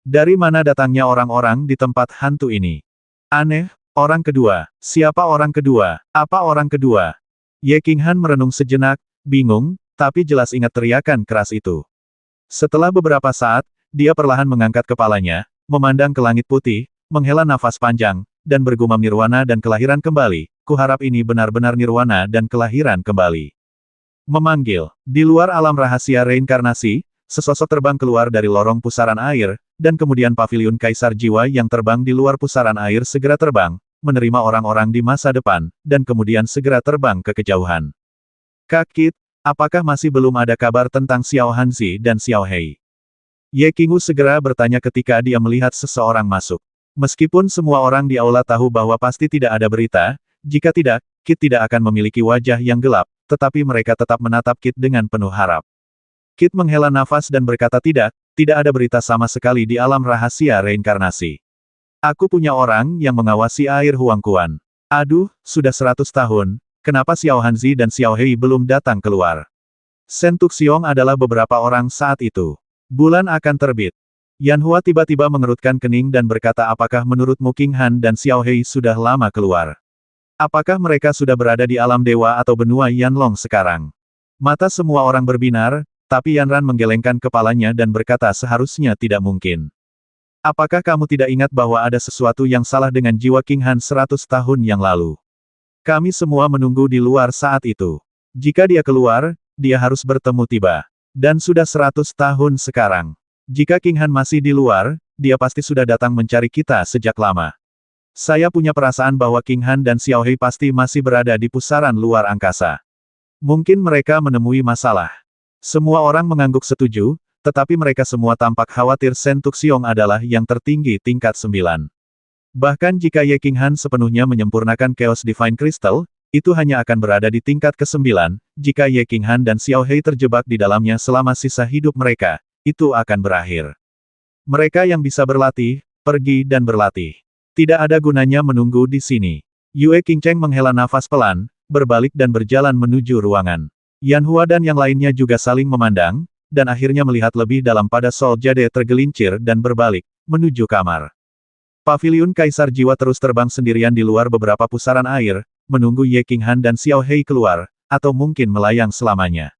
Dari mana datangnya orang-orang di tempat hantu ini? Aneh. Orang kedua. Siapa orang kedua? Apa orang kedua? Ye Qinghan merenung sejenak, bingung, tapi jelas ingat teriakan keras itu. Setelah beberapa saat, dia perlahan mengangkat kepalanya, memandang ke langit putih, menghela nafas panjang, dan bergumam nirwana dan kelahiran kembali. Kuharap ini benar-benar nirwana dan kelahiran kembali. Memanggil. Di luar alam rahasia reinkarnasi, sesosok terbang keluar dari lorong pusaran air, dan kemudian paviliun kaisar jiwa yang terbang di luar pusaran air segera terbang, menerima orang-orang di masa depan, dan kemudian segera terbang ke kejauhan. Kak Kit, apakah masih belum ada kabar tentang Xiao Hanzi dan Xiao Hei? Ye Qinghu segera bertanya ketika dia melihat seseorang masuk. Meskipun semua orang di aula tahu bahwa pasti tidak ada berita, jika tidak, Kit tidak akan memiliki wajah yang gelap, tetapi mereka tetap menatap Kit dengan penuh harap. Kit menghela nafas dan berkata, tidak ada berita sama sekali di alam rahasia reinkarnasi. Aku punya orang yang mengawasi air Huangquan. Aduh, sudah 100 tahun, kenapa Xiao Hanzi dan Xiao Hei belum datang keluar? Shen Tuxiong adalah beberapa orang saat itu. Bulan akan terbit. Yan Hua tiba-tiba mengerutkan kening dan berkata, apakah menurutmu Qinghan dan Xiao Hei sudah lama keluar? Apakah mereka sudah berada di alam dewa atau benua Yanlong sekarang? Mata semua orang berbinar, tapi Yanran menggelengkan kepalanya dan berkata, seharusnya tidak mungkin. Apakah kamu tidak ingat bahwa ada sesuatu yang salah dengan jiwa Qinghan 100 tahun yang lalu? Kami semua menunggu di luar saat itu. Jika dia keluar, dia harus bertemu tiba. Dan sudah 100 tahun sekarang. Jika Qinghan masih di luar, dia pasti sudah datang mencari kita sejak lama. Saya punya perasaan bahwa Qinghan dan Xiao Hei pasti masih berada di pusaran luar angkasa. Mungkin mereka menemui masalah. Semua orang mengangguk setuju, tetapi mereka semua tampak khawatir Shen Tuxiong adalah yang tertinggi tingkat 9. Bahkan jika Ye Qinghan sepenuhnya menyempurnakan Chaos Divine Crystal, itu hanya akan berada di tingkat ke-9, jika Ye Qinghan dan Xiao Hei terjebak di dalamnya selama sisa hidup mereka, itu akan berakhir. Mereka yang bisa berlatih, pergi dan berlatih. Tidak ada gunanya menunggu di sini. Yue Qingcheng menghela nafas pelan, berbalik dan berjalan menuju ruangan. Yan Hua dan yang lainnya juga saling memandang, dan akhirnya melihat lebih dalam pada Sol Jade tergelincir dan berbalik, menuju kamar. Paviliun Kaisar Jiwa terus terbang sendirian di luar beberapa pusaran air, menunggu Ye Qinghan dan Xiao Hei keluar, atau mungkin melayang selamanya.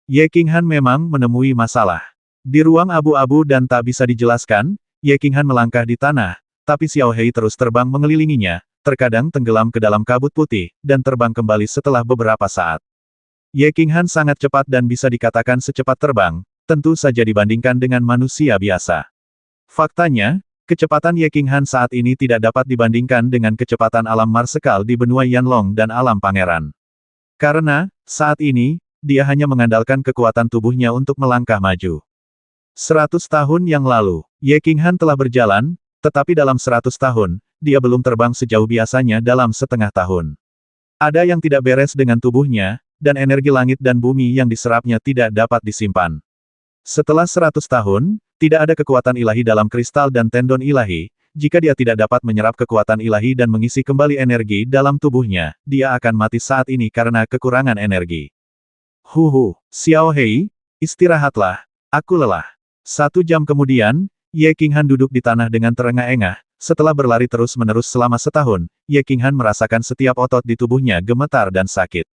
Ye Qinghan memang menemui masalah. Di ruang abu-abu dan tak bisa dijelaskan, Ye Qinghan melangkah di tanah, tapi Xiao Hei terus terbang mengelilinginya, terkadang tenggelam ke dalam kabut putih, dan terbang kembali setelah beberapa saat. Ye Qinghan sangat cepat dan bisa dikatakan secepat terbang, tentu saja dibandingkan dengan manusia biasa. Faktanya, kecepatan Ye Qinghan saat ini tidak dapat dibandingkan dengan kecepatan alam marsekal di benua Yanlong dan alam pangeran. Karena, saat ini, dia hanya mengandalkan kekuatan tubuhnya untuk melangkah maju. 100 tahun yang lalu, Ye Qinghan telah berjalan, tetapi dalam 100 tahun, dia belum terbang sejauh biasanya dalam setengah tahun. Ada yang tidak beres dengan tubuhnya, dan energi langit dan bumi yang diserapnya tidak dapat disimpan. Setelah 100 tahun, tidak ada kekuatan ilahi dalam kristal dan tendon ilahi. Jika dia tidak dapat menyerap kekuatan ilahi dan mengisi kembali energi dalam tubuhnya, dia akan mati saat ini karena kekurangan energi. Xiao Hei, istirahatlah, aku lelah. 1 jam kemudian, Ye Qinghan duduk di tanah dengan terengah-engah. Setelah berlari terus-menerus selama setahun, Ye Qinghan merasakan setiap otot di tubuhnya gemetar dan sakit.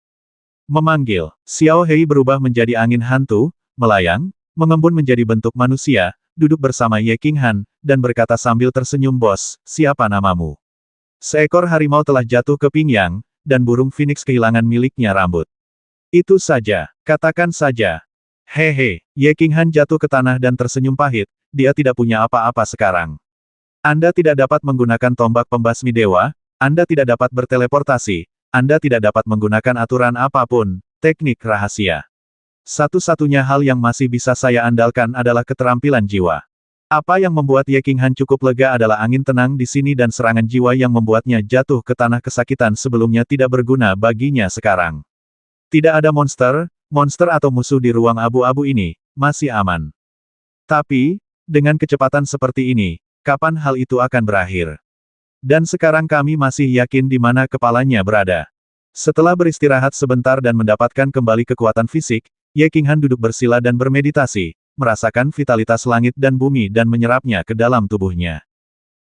Memanggil, Xiao Hei berubah menjadi angin hantu, melayang, mengembun menjadi bentuk manusia, duduk bersama Ye Qinghan, dan berkata sambil tersenyum, "Bos, siapa namamu?" Seekor harimau telah jatuh ke pinggang, dan burung phoenix kehilangan miliknya rambut. Itu saja, katakan saja. Hehe, Ye Qinghan jatuh ke tanah dan tersenyum pahit, dia tidak punya apa-apa sekarang. Anda tidak dapat menggunakan tombak pembasmi dewa, Anda tidak dapat berteleportasi, Anda tidak dapat menggunakan aturan apapun, teknik rahasia. Satu-satunya hal yang masih bisa saya andalkan adalah keterampilan jiwa. Apa yang membuat Ye Qinghan cukup lega adalah angin tenang di sini dan serangan jiwa yang membuatnya jatuh ke tanah kesakitan sebelumnya tidak berguna baginya sekarang. Tidak ada monster atau musuh di ruang abu-abu ini, masih aman. Tapi, dengan kecepatan seperti ini, kapan hal itu akan berakhir? Dan sekarang kami masih yakin di mana kepalanya berada. Setelah beristirahat sebentar dan mendapatkan kembali kekuatan fisik, Ye Qinghan duduk bersila dan bermeditasi, merasakan vitalitas langit dan bumi dan menyerapnya ke dalam tubuhnya.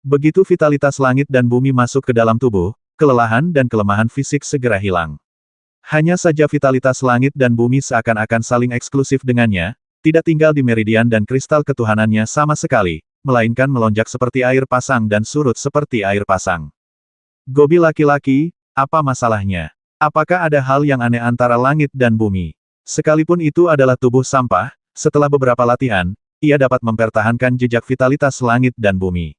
Begitu vitalitas langit dan bumi masuk ke dalam tubuh, kelelahan dan kelemahan fisik segera hilang. Hanya saja vitalitas langit dan bumi seakan-akan saling eksklusif dengannya, tidak tinggal di meridian dan kristal ketuhanannya sama sekali, melainkan melonjak seperti air pasang dan surut seperti air pasang. Gobi laki-laki, apa masalahnya? Apakah ada hal yang aneh antara langit dan bumi? Sekalipun itu adalah tubuh sampah, setelah beberapa latihan, ia dapat mempertahankan jejak vitalitas langit dan bumi.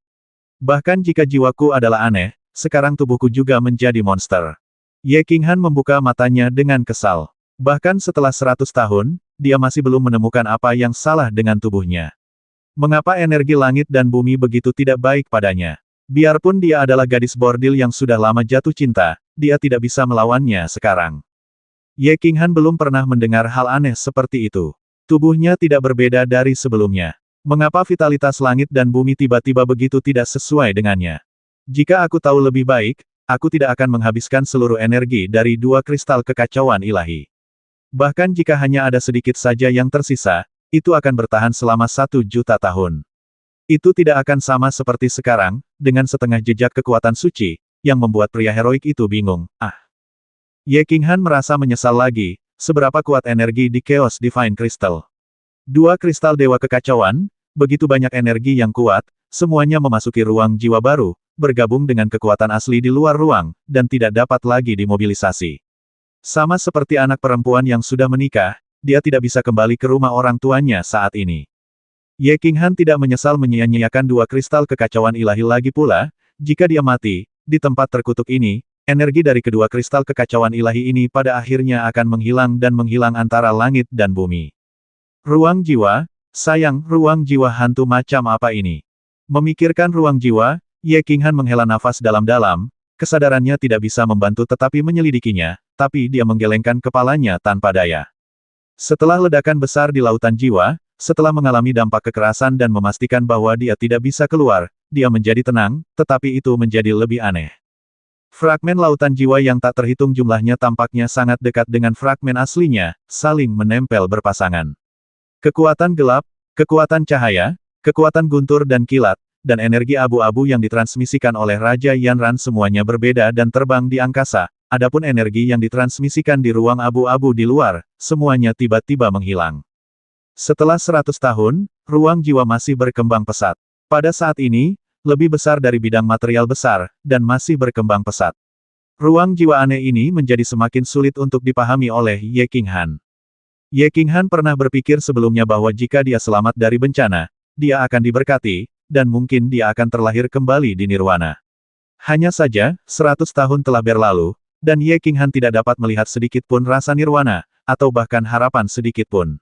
Bahkan jika jiwaku adalah aneh, sekarang tubuhku juga menjadi monster. Ye Qinghan membuka matanya dengan kesal. Bahkan setelah 100 tahun, dia masih belum menemukan apa yang salah dengan tubuhnya. Mengapa energi langit dan bumi begitu tidak baik padanya? Biarpun dia adalah gadis bordil yang sudah lama jatuh cinta, dia tidak bisa melawannya sekarang. Ye Qinghan belum pernah mendengar hal aneh seperti itu. Tubuhnya tidak berbeda dari sebelumnya. Mengapa vitalitas langit dan bumi tiba-tiba begitu tidak sesuai dengannya? Jika aku tahu lebih baik, aku tidak akan menghabiskan seluruh energi dari 2 kristal kekacauan ilahi. Bahkan jika hanya ada sedikit saja yang tersisa, itu akan bertahan selama 1 juta tahun. Itu tidak akan sama seperti sekarang, dengan setengah jejak kekuatan suci, yang membuat pria heroik itu bingung. Ye Qinghan merasa menyesal lagi, seberapa kuat energi di Chaos Divine Crystal. 2 kristal dewa kekacauan, begitu banyak energi yang kuat, semuanya memasuki ruang jiwa baru, bergabung dengan kekuatan asli di luar ruang, dan tidak dapat lagi dimobilisasi. Sama seperti anak perempuan yang sudah menikah, dia tidak bisa kembali ke rumah orang tuanya saat ini. Ye Qinghan tidak menyesal menyia-nyiakan 2 kristal kekacauan ilahi lagi pula, jika dia mati, di tempat terkutuk ini, energi dari kedua kristal kekacauan ilahi ini pada akhirnya akan menghilang antara langit dan bumi. Ruang jiwa, sayang, ruang jiwa hantu macam apa ini? Memikirkan ruang jiwa, Ye Qinghan menghela nafas dalam-dalam, kesadarannya tidak bisa membantu tetapi menyelidikinya, tapi dia menggelengkan kepalanya tanpa daya. Setelah ledakan besar di lautan jiwa, setelah mengalami dampak kekerasan dan memastikan bahwa dia tidak bisa keluar, dia menjadi tenang, tetapi itu menjadi lebih aneh. Fragmen lautan jiwa yang tak terhitung jumlahnya tampaknya sangat dekat dengan fragmen aslinya, saling menempel berpasangan. Kekuatan gelap, kekuatan cahaya, kekuatan guntur dan kilat, dan energi abu-abu yang ditransmisikan oleh Raja Yanran semuanya berbeda dan terbang di angkasa, adapun energi yang ditransmisikan di ruang abu-abu di luar, semuanya tiba-tiba menghilang. Setelah 100 tahun, ruang jiwa masih berkembang pesat. Pada saat ini, lebih besar dari bidang material besar, dan masih berkembang pesat. Ruang jiwa aneh ini menjadi semakin sulit untuk dipahami oleh Ye Qinghan. Ye Qinghan pernah berpikir sebelumnya bahwa jika dia selamat dari bencana, dia akan diberkati, dan mungkin dia akan terlahir kembali di Nirwana. Hanya saja, 100 tahun telah berlalu, dan Ye Qinghan tidak dapat melihat sedikit pun rasa Nirwana, atau bahkan harapan sedikit pun.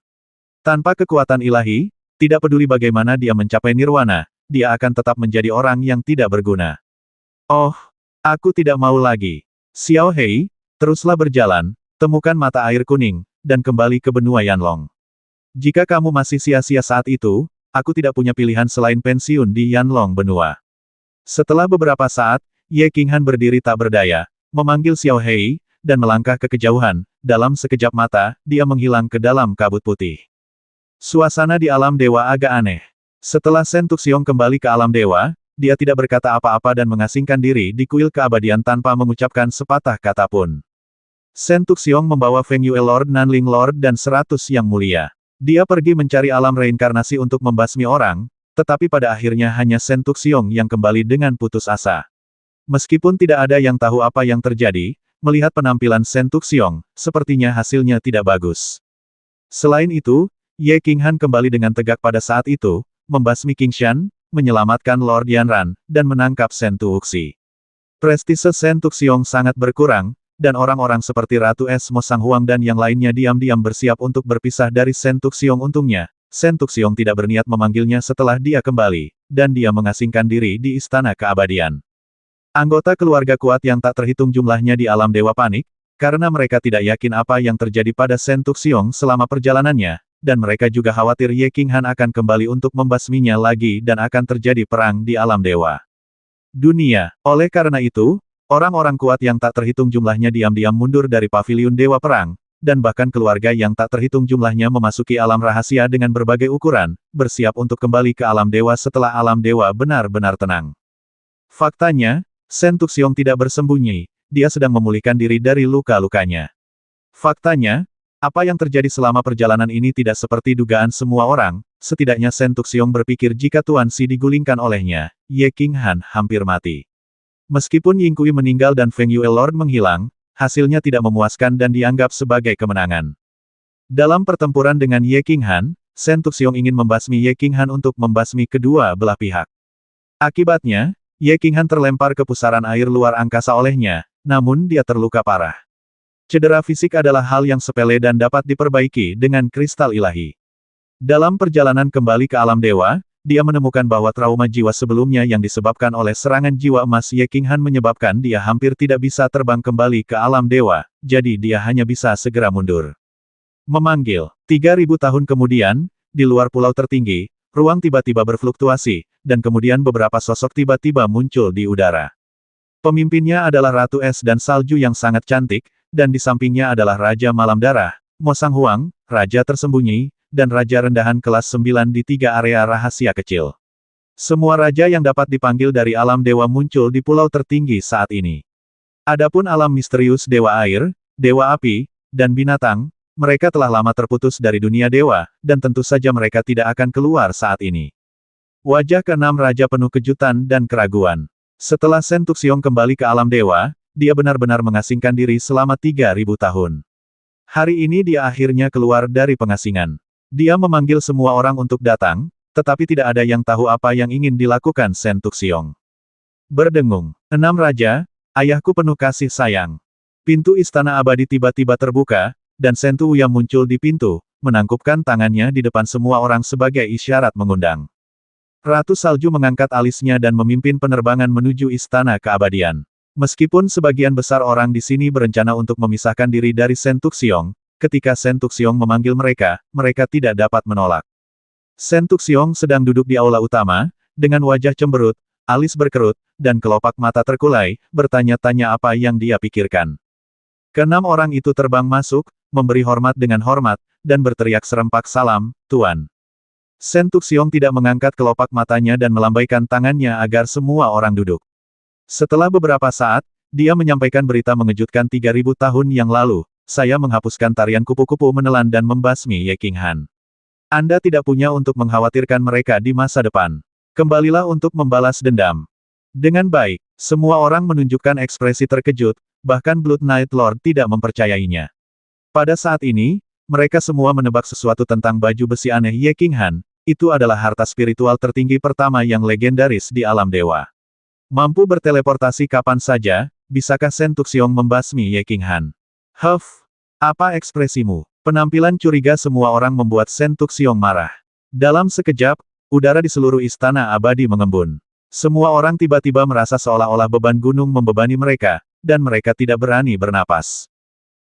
Tanpa kekuatan ilahi, tidak peduli bagaimana dia mencapai Nirwana, dia akan tetap menjadi orang yang tidak berguna. Oh, aku tidak mau lagi. Xiao Hei, teruslah berjalan, temukan mata air kuning, dan kembali ke benua Yanlong. Jika kamu masih sia-sia saat itu, aku tidak punya pilihan selain pensiun di Yanlong benua. Setelah beberapa saat, Ye Qinghan berdiri tak berdaya, memanggil Xiao Hei, dan melangkah ke kejauhan. Dalam sekejap mata, dia menghilang ke dalam kabut putih. Suasana di alam dewa agak aneh. Setelah Shen Tuxiong kembali ke alam dewa, dia tidak berkata apa-apa dan mengasingkan diri di kuil keabadian tanpa mengucapkan sepatah kata pun. Shen Tuxiong membawa Feng Yue Lord Nanling Lord dan 100 yang mulia. Dia pergi mencari alam reinkarnasi untuk membasmi orang, tetapi pada akhirnya hanya Shen Tuxiong yang kembali dengan putus asa. Meskipun tidak ada yang tahu apa yang terjadi, melihat penampilan Shen Tuxiong, sepertinya hasilnya tidak bagus. Selain itu, Ye Qinghan kembali dengan tegak pada saat itu, membasmi King Shan, menyelamatkan Lord Yanran, dan menangkap Shen Tuoxi. Prestise Shen Tuxiong sangat berkurang, dan orang-orang seperti Ratu Es Mo Sang Huang dan yang lainnya diam-diam bersiap untuk berpisah dari Shen Tuxiong. Untungnya, Shen Tuxiong tidak berniat memanggilnya setelah dia kembali, dan dia mengasingkan diri di Istana Keabadian. Anggota keluarga kuat yang tak terhitung jumlahnya di alam dewa panik, karena mereka tidak yakin apa yang terjadi pada Shen Tuxiong selama perjalanannya, dan mereka juga khawatir Ye Qinghan akan kembali untuk membasminya lagi dan akan terjadi perang di alam dewa dunia. Oleh karena itu, orang-orang kuat yang tak terhitung jumlahnya diam-diam mundur dari paviliun dewa perang, dan bahkan keluarga yang tak terhitung jumlahnya memasuki alam rahasia dengan berbagai ukuran, bersiap untuk kembali ke alam dewa setelah alam dewa benar-benar tenang. Faktanya, Shen Tuxiong tidak bersembunyi, dia sedang memulihkan diri dari luka-lukanya. Faktanya, apa yang terjadi selama perjalanan ini tidak seperti dugaan semua orang, setidaknya Shen Tuxiong berpikir jika Tuan Xi digulingkan olehnya, Ye Qinghan hampir mati. Meskipun Ying Kui meninggal dan Feng Yue Lord menghilang, hasilnya tidak memuaskan dan dianggap sebagai kemenangan. Dalam pertempuran dengan Ye Qinghan, Shen Tuxiong ingin membasmi Ye Qinghan untuk membasmi kedua belah pihak. Akibatnya, Ye Qinghan terlempar ke pusaran air luar angkasa olehnya, namun dia terluka parah. Cedera fisik adalah hal yang sepele dan dapat diperbaiki dengan kristal ilahi. Dalam perjalanan kembali ke alam dewa, dia menemukan bahwa trauma jiwa sebelumnya yang disebabkan oleh serangan jiwa emas Ye Qinghan menyebabkan dia hampir tidak bisa terbang kembali ke alam dewa, jadi dia hanya bisa segera mundur. Memanggil. 3000 tahun kemudian, di luar pulau tertinggi, ruang tiba-tiba berfluktuasi, dan kemudian beberapa sosok tiba-tiba muncul di udara. Pemimpinnya adalah Ratu Es dan Salju yang sangat cantik, dan di sampingnya adalah Raja Malam Darah, Mo Sang Huang, Raja Tersembunyi, dan Raja Rendahan kelas 9 di 3 area rahasia kecil. Semua raja yang dapat dipanggil dari alam dewa muncul di pulau tertinggi saat ini. Adapun alam misterius Dewa Air, Dewa Api, dan Binatang, mereka telah lama terputus dari dunia dewa, dan tentu saja mereka tidak akan keluar saat ini. Wajah keenam raja penuh kejutan dan keraguan. Setelah Shen Tuxiong kembali ke alam dewa, dia benar-benar mengasingkan diri selama 3000 tahun. Hari ini dia akhirnya keluar dari pengasingan. Dia memanggil semua orang untuk datang, tetapi tidak ada yang tahu apa yang ingin dilakukan Shen Tuxiong. Berdengung. 6 raja, ayahku penuh kasih sayang. Pintu istana abadi tiba-tiba terbuka, dan Shen Tuya muncul di pintu, menangkupkan tangannya di depan semua orang sebagai isyarat mengundang. Ratu Salju mengangkat alisnya dan memimpin penerbangan menuju istana keabadian. Meskipun sebagian besar orang di sini berencana untuk memisahkan diri dari Shen Tuxiong, ketika Shen Tuxiong memanggil mereka, mereka tidak dapat menolak. Shen Tuxiong sedang duduk di aula utama, dengan wajah cemberut, alis berkerut, dan kelopak mata terkulai, bertanya-tanya apa yang dia pikirkan. Keenam orang itu terbang masuk, memberi hormat dengan hormat, dan berteriak serempak salam, Tuan. Shen Tuxiong tidak mengangkat kelopak matanya dan melambaikan tangannya agar semua orang duduk. Setelah beberapa saat, dia menyampaikan berita mengejutkan 3000 tahun yang lalu, saya menghapuskan tarian kupu-kupu menelan dan membasmi Ye Qinghan. Anda tidak punya untuk mengkhawatirkan mereka di masa depan. Kembalilah untuk membalas dendam. Dengan baik, semua orang menunjukkan ekspresi terkejut, bahkan Blood Knight Lord tidak mempercayainya. Pada saat ini, mereka semua menebak sesuatu tentang baju besi aneh Ye King Han, itu adalah harta spiritual tertinggi pertama yang legendaris di alam dewa. Mampu berteleportasi kapan saja, bisakah Shen Tuxiong membasmi Ye King Han? Huff, apa ekspresimu? Penampilan curiga semua orang membuat Shen Tuxiong marah. Dalam sekejap, udara di seluruh istana abadi mengembun. Semua orang tiba-tiba merasa seolah-olah beban gunung membebani mereka, dan mereka tidak berani bernapas.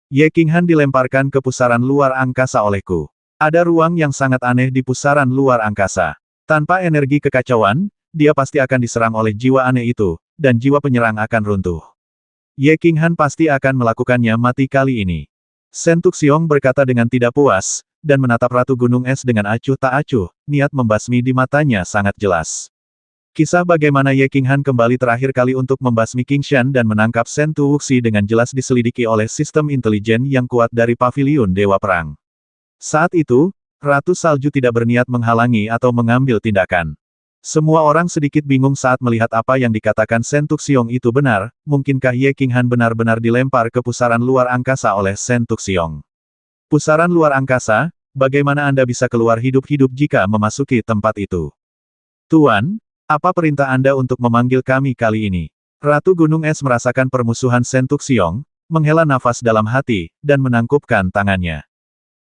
Ye King Han dilemparkan ke pusaran luar angkasa olehku. Ada ruang yang sangat aneh di pusaran luar angkasa. Tanpa energi kekacauan, dia pasti akan diserang oleh jiwa aneh itu, dan jiwa penyerang akan runtuh. Ye King Han pasti akan melakukannya mati kali ini. Shen Tuxiong berkata dengan tidak puas, dan menatap Ratu Gunung Es dengan acuh tak acuh, niat membasmi di matanya sangat jelas. Kisah bagaimana Ye King Han kembali terakhir kali untuk membasmi King Shan dan menangkap Shen Tu Wuxi dengan jelas diselidiki oleh sistem intelijen yang kuat dari Paviliun Dewa Perang. Saat itu, Ratu Salju tidak berniat menghalangi atau mengambil tindakan. Semua orang sedikit bingung saat melihat apa yang dikatakan Shen Tuxiong itu benar, mungkinkah Ye King Han benar-benar dilempar ke pusaran luar angkasa oleh Shen Tuxiong? Pusaran luar angkasa, bagaimana Anda bisa keluar hidup-hidup jika memasuki tempat itu? Tuan, apa perintah Anda untuk memanggil kami kali ini? Ratu Gunung Es merasakan permusuhan Shen Tuxiong, menghela nafas dalam hati, dan menangkupkan tangannya.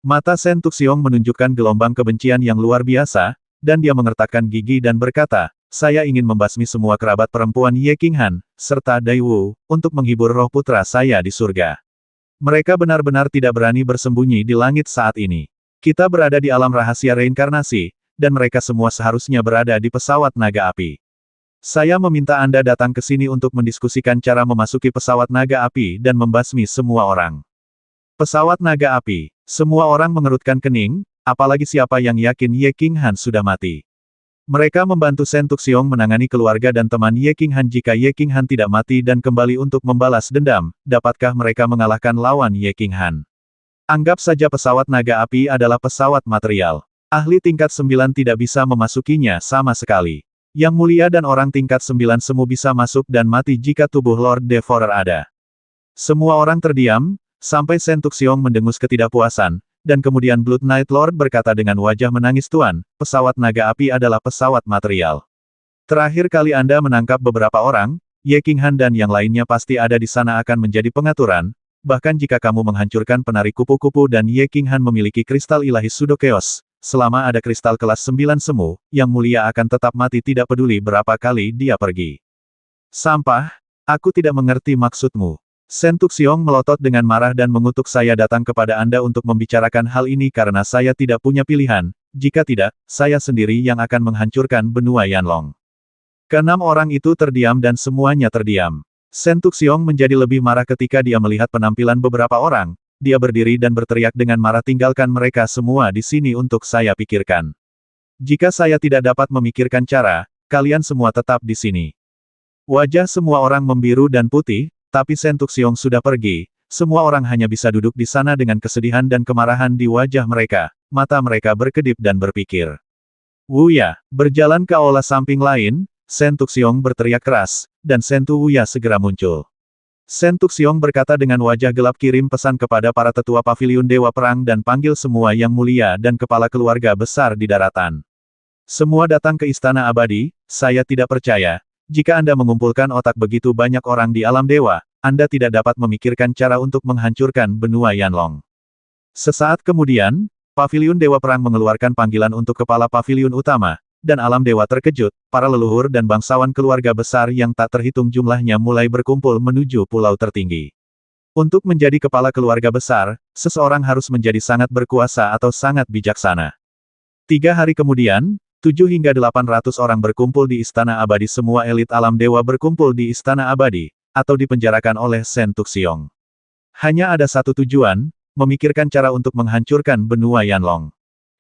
Mata Shen Tuxiong menunjukkan gelombang kebencian yang luar biasa, dan dia mengertakkan gigi dan berkata, saya ingin membasmi semua kerabat perempuan Ye King Han, serta Dai Wu, untuk menghibur roh putra saya di surga. Mereka benar-benar tidak berani bersembunyi di langit saat ini. Kita berada di alam rahasia reinkarnasi, dan mereka semua seharusnya berada di pesawat naga api. Saya meminta Anda datang ke sini untuk mendiskusikan cara memasuki pesawat naga api dan membasmi semua orang. Pesawat naga api. Semua orang mengerutkan kening, apalagi siapa yang yakin Ye King Han sudah mati. Mereka membantu Shen Tuxiong menangani keluarga dan teman Ye King Han jika Ye King Han tidak mati dan kembali untuk membalas dendam, dapatkah mereka mengalahkan lawan Ye King Han? Anggap saja pesawat naga api adalah pesawat material. Ahli tingkat 9 tidak bisa memasukinya sama sekali. Yang mulia dan orang tingkat 9 semu bisa masuk dan mati jika tubuh Lord Devourer ada. Semua orang terdiam, sampai Shen Tuxiong mendengus ketidakpuasan, dan kemudian Blood Knight Lord berkata dengan wajah menangis Tuan, pesawat naga api adalah pesawat material. Terakhir kali Anda menangkap beberapa orang, Ye King Han dan yang lainnya pasti ada di sana akan menjadi pengaturan, bahkan jika kamu menghancurkan penari kupu-kupu dan Ye King Han memiliki kristal ilahi Sudo Chaos, selama ada kristal kelas 9 semu, yang mulia akan tetap mati tidak peduli berapa kali dia pergi. Sampah, aku tidak mengerti maksudmu. Shen Tuxiong melotot dengan marah dan mengutuk saya datang kepada Anda untuk membicarakan hal ini karena saya tidak punya pilihan, jika tidak, saya sendiri yang akan menghancurkan benua Yanlong. Keenam orang itu terdiam dan semuanya terdiam. Shen Tuxiong menjadi lebih marah ketika dia melihat penampilan beberapa orang, dia berdiri dan berteriak dengan marah tinggalkan mereka semua di sini untuk saya pikirkan. Jika saya tidak dapat memikirkan cara, kalian semua tetap di sini. Wajah semua orang membiru dan putih, tapi Shen Tuxiong sudah pergi, semua orang hanya bisa duduk di sana dengan kesedihan dan kemarahan di wajah mereka, mata mereka berkedip dan berpikir. Wuya, berjalan ke aula samping lain, Shen Tuxiong berteriak keras, dan Shen Tu Wuya segera muncul. Shen Tuxiong berkata dengan wajah gelap kirim pesan kepada para tetua Paviliun Dewa Perang dan panggil semua yang mulia dan kepala keluarga besar di daratan. Semua datang ke Istana Abadi, saya tidak percaya. Jika Anda mengumpulkan otak begitu banyak orang di alam dewa, Anda tidak dapat memikirkan cara untuk menghancurkan benua Yanlong. Sesaat kemudian, Paviliun Dewa Perang mengeluarkan panggilan untuk kepala paviliun utama, dan alam dewa terkejut, para leluhur dan bangsawan keluarga besar yang tak terhitung jumlahnya mulai berkumpul menuju pulau tertinggi. Untuk menjadi kepala keluarga besar, seseorang harus menjadi sangat berkuasa atau sangat bijaksana. 3 hari kemudian, 7 hingga 800 orang berkumpul di Istana Abadi. Semua elit alam dewa berkumpul di Istana Abadi, atau dipenjarakan oleh Shen Tuxiong. Hanya ada satu tujuan, memikirkan cara untuk menghancurkan benua Yanlong.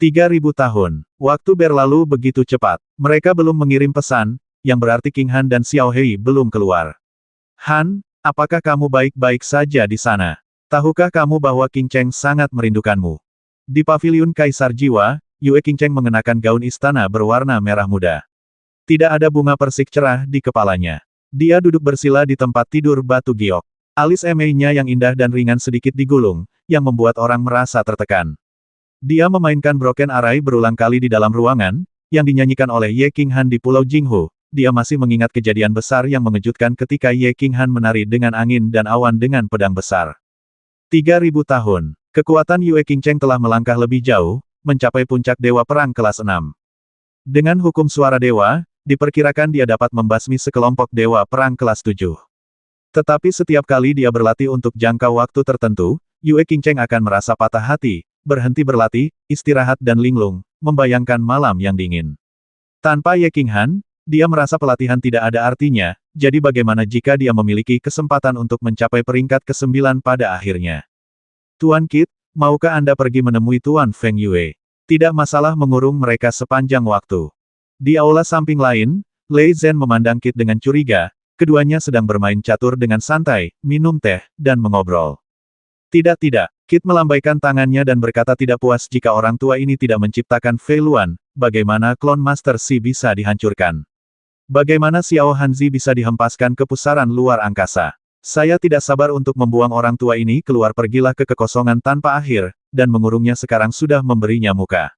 3000 tahun, waktu berlalu begitu cepat. Mereka belum mengirim pesan, yang berarti King Han dan Xiao Hei belum keluar. Han, apakah kamu baik-baik saja di sana? Tahukah kamu bahwa King Cheng sangat merindukanmu? Di Paviliun Kaisar Jiwa, Yue King Cheng mengenakan gaun istana berwarna merah muda. Tidak ada bunga persik cerah di kepalanya. Dia duduk bersila di tempat tidur batu giok. Alis emeinya yang indah dan ringan sedikit digulung, yang membuat orang merasa tertekan. Dia memainkan broken array berulang kali di dalam ruangan, yang dinyanyikan oleh Ye Qinghan di Pulau Jinghu. Dia masih mengingat kejadian besar yang mengejutkan ketika Ye Qinghan menari dengan angin dan awan dengan pedang besar. 3000 tahun. Kekuatan Yue Qingcheng telah melangkah lebih jauh, mencapai puncak Dewa Perang kelas 6. Dengan hukum suara dewa, diperkirakan dia dapat membasmi sekelompok Dewa Perang kelas 7. Tetapi setiap kali dia berlatih untuk jangka waktu tertentu, Yue Qingcheng akan merasa patah hati, berhenti berlatih, istirahat dan linglung, membayangkan malam yang dingin. Tanpa Ye Qinghan, dia merasa pelatihan tidak ada artinya, jadi bagaimana jika dia memiliki kesempatan untuk mencapai peringkat ke-9 pada akhirnya. Tuan Kit, maukah Anda pergi menemui Tuan Feng Yue? Tidak masalah mengurung mereka sepanjang waktu. Di aula samping lain, Lei Zhen memandang Kit dengan curiga, keduanya sedang bermain catur dengan santai, minum teh, dan mengobrol. Tidak, Kit melambaikan tangannya dan berkata tidak puas jika orang tua ini tidak menciptakan Fei Luan, bagaimana klon Master Xi bisa dihancurkan. Bagaimana Xiao Hanzi bisa dihempaskan ke pusaran luar angkasa. Saya tidak sabar untuk membuang orang tua ini keluar, pergilah ke kekosongan tanpa akhir, dan mengurungnya sekarang sudah memberinya muka.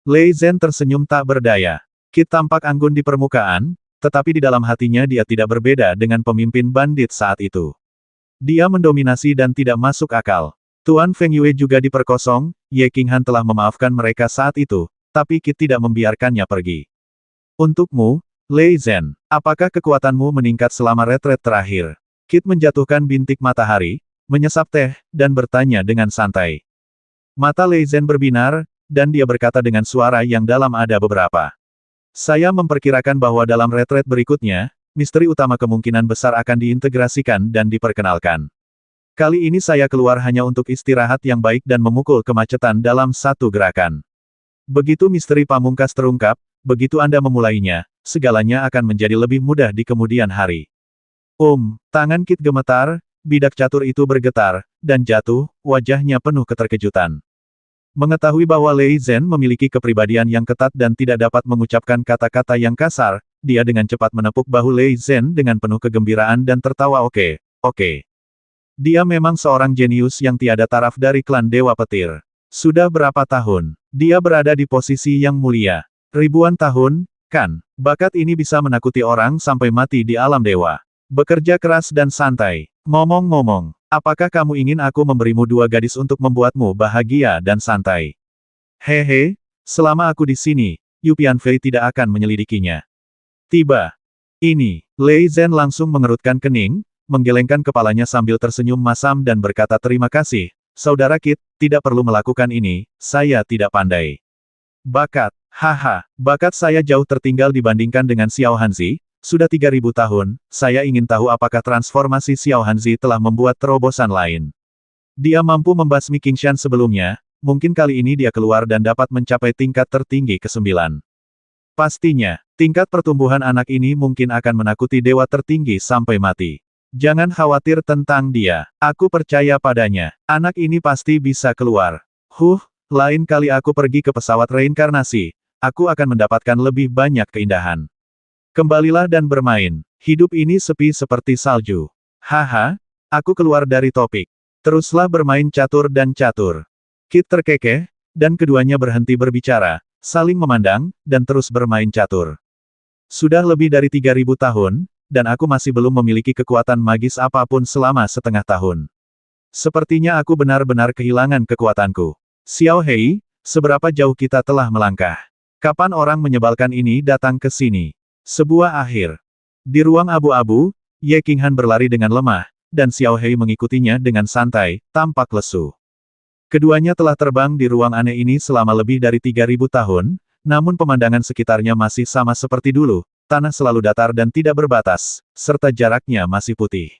Lei Zhen tersenyum tak berdaya. Kit tampak anggun di permukaan, tetapi di dalam hatinya dia tidak berbeda dengan pemimpin bandit saat itu. Dia mendominasi dan tidak masuk akal. Tuan Feng Yue juga diperkosong, Ye Qinghan telah memaafkan mereka saat itu, tapi Kit tidak membiarkannya pergi. Untukmu, Lei Zhen, apakah kekuatanmu meningkat selama retret terakhir? Kit menjatuhkan bintik matahari, menyesap teh, dan bertanya dengan santai. Mata Lei Zhen berbinar, dan dia berkata dengan suara yang dalam, ada beberapa. Saya memperkirakan bahwa dalam retret berikutnya, misteri utama kemungkinan besar akan diintegrasikan dan diperkenalkan. Kali ini saya keluar hanya untuk istirahat yang baik dan memukul kemacetan dalam satu gerakan. Begitu misteri pamungkas terungkap, begitu Anda memulainya, segalanya akan menjadi lebih mudah di kemudian hari. Tangan Kit gemetar, bidak catur itu bergetar, dan jatuh, wajahnya penuh keterkejutan. Mengetahui bahwa Lei Zhen memiliki kepribadian yang ketat dan tidak dapat mengucapkan kata-kata yang kasar, dia dengan cepat menepuk bahu Lei Zhen dengan penuh kegembiraan dan tertawa. Oke. Dia memang seorang jenius yang tiada taraf dari klan Dewa Petir. Sudah berapa tahun, dia berada di posisi yang mulia. Ribuan tahun, kan? Bakat ini bisa menakuti orang sampai mati di alam dewa. Bekerja keras dan santai. Ngomong-ngomong, apakah kamu ingin aku memberimu 2 gadis untuk membuatmu bahagia dan santai? Hehe, selama aku di sini, Yu Pianfei tidak akan menyelidikinya. Tiba. Ini, Lei Zhen langsung mengerutkan kening, menggelengkan kepalanya sambil tersenyum masam dan berkata terima kasih, Saudara Kit, tidak perlu melakukan ini, saya tidak pandai. Bakat, haha, bakat saya jauh tertinggal dibandingkan dengan Xiao Hanzi. Sudah 3000 tahun, saya ingin tahu apakah transformasi Xiao Hanzi telah membuat terobosan lain. Dia mampu membasmi Qingshan sebelumnya, mungkin kali ini dia keluar dan dapat mencapai tingkat tertinggi ke-9. Pastinya, tingkat pertumbuhan anak ini mungkin akan menakuti dewa tertinggi sampai mati. Jangan khawatir tentang dia, aku percaya padanya, anak ini pasti bisa keluar. Lain kali aku pergi ke pesawat reinkarnasi, aku akan mendapatkan lebih banyak keindahan. Kembalilah dan bermain. Hidup ini sepi seperti salju. Haha, aku keluar dari topik. Teruslah bermain catur dan catur. Kit terkekeh, dan keduanya berhenti berbicara, saling memandang, dan terus bermain catur. Sudah lebih dari 3000 tahun, dan aku masih belum memiliki kekuatan magis apapun selama setengah tahun. Sepertinya aku benar-benar kehilangan kekuatanku. Xiao Hei, seberapa jauh kita telah melangkah? Kapan orang menyebalkan ini datang ke sini? Sebuah akhir. Di ruang abu-abu, Ye Qinghan berlari dengan lemah, dan Xiao Hei mengikutinya dengan santai, tampak lesu. Keduanya telah terbang di ruang aneh ini selama lebih dari 3000 tahun, namun pemandangan sekitarnya masih sama seperti dulu, tanah selalu datar dan tidak berbatas, serta jaraknya masih putih.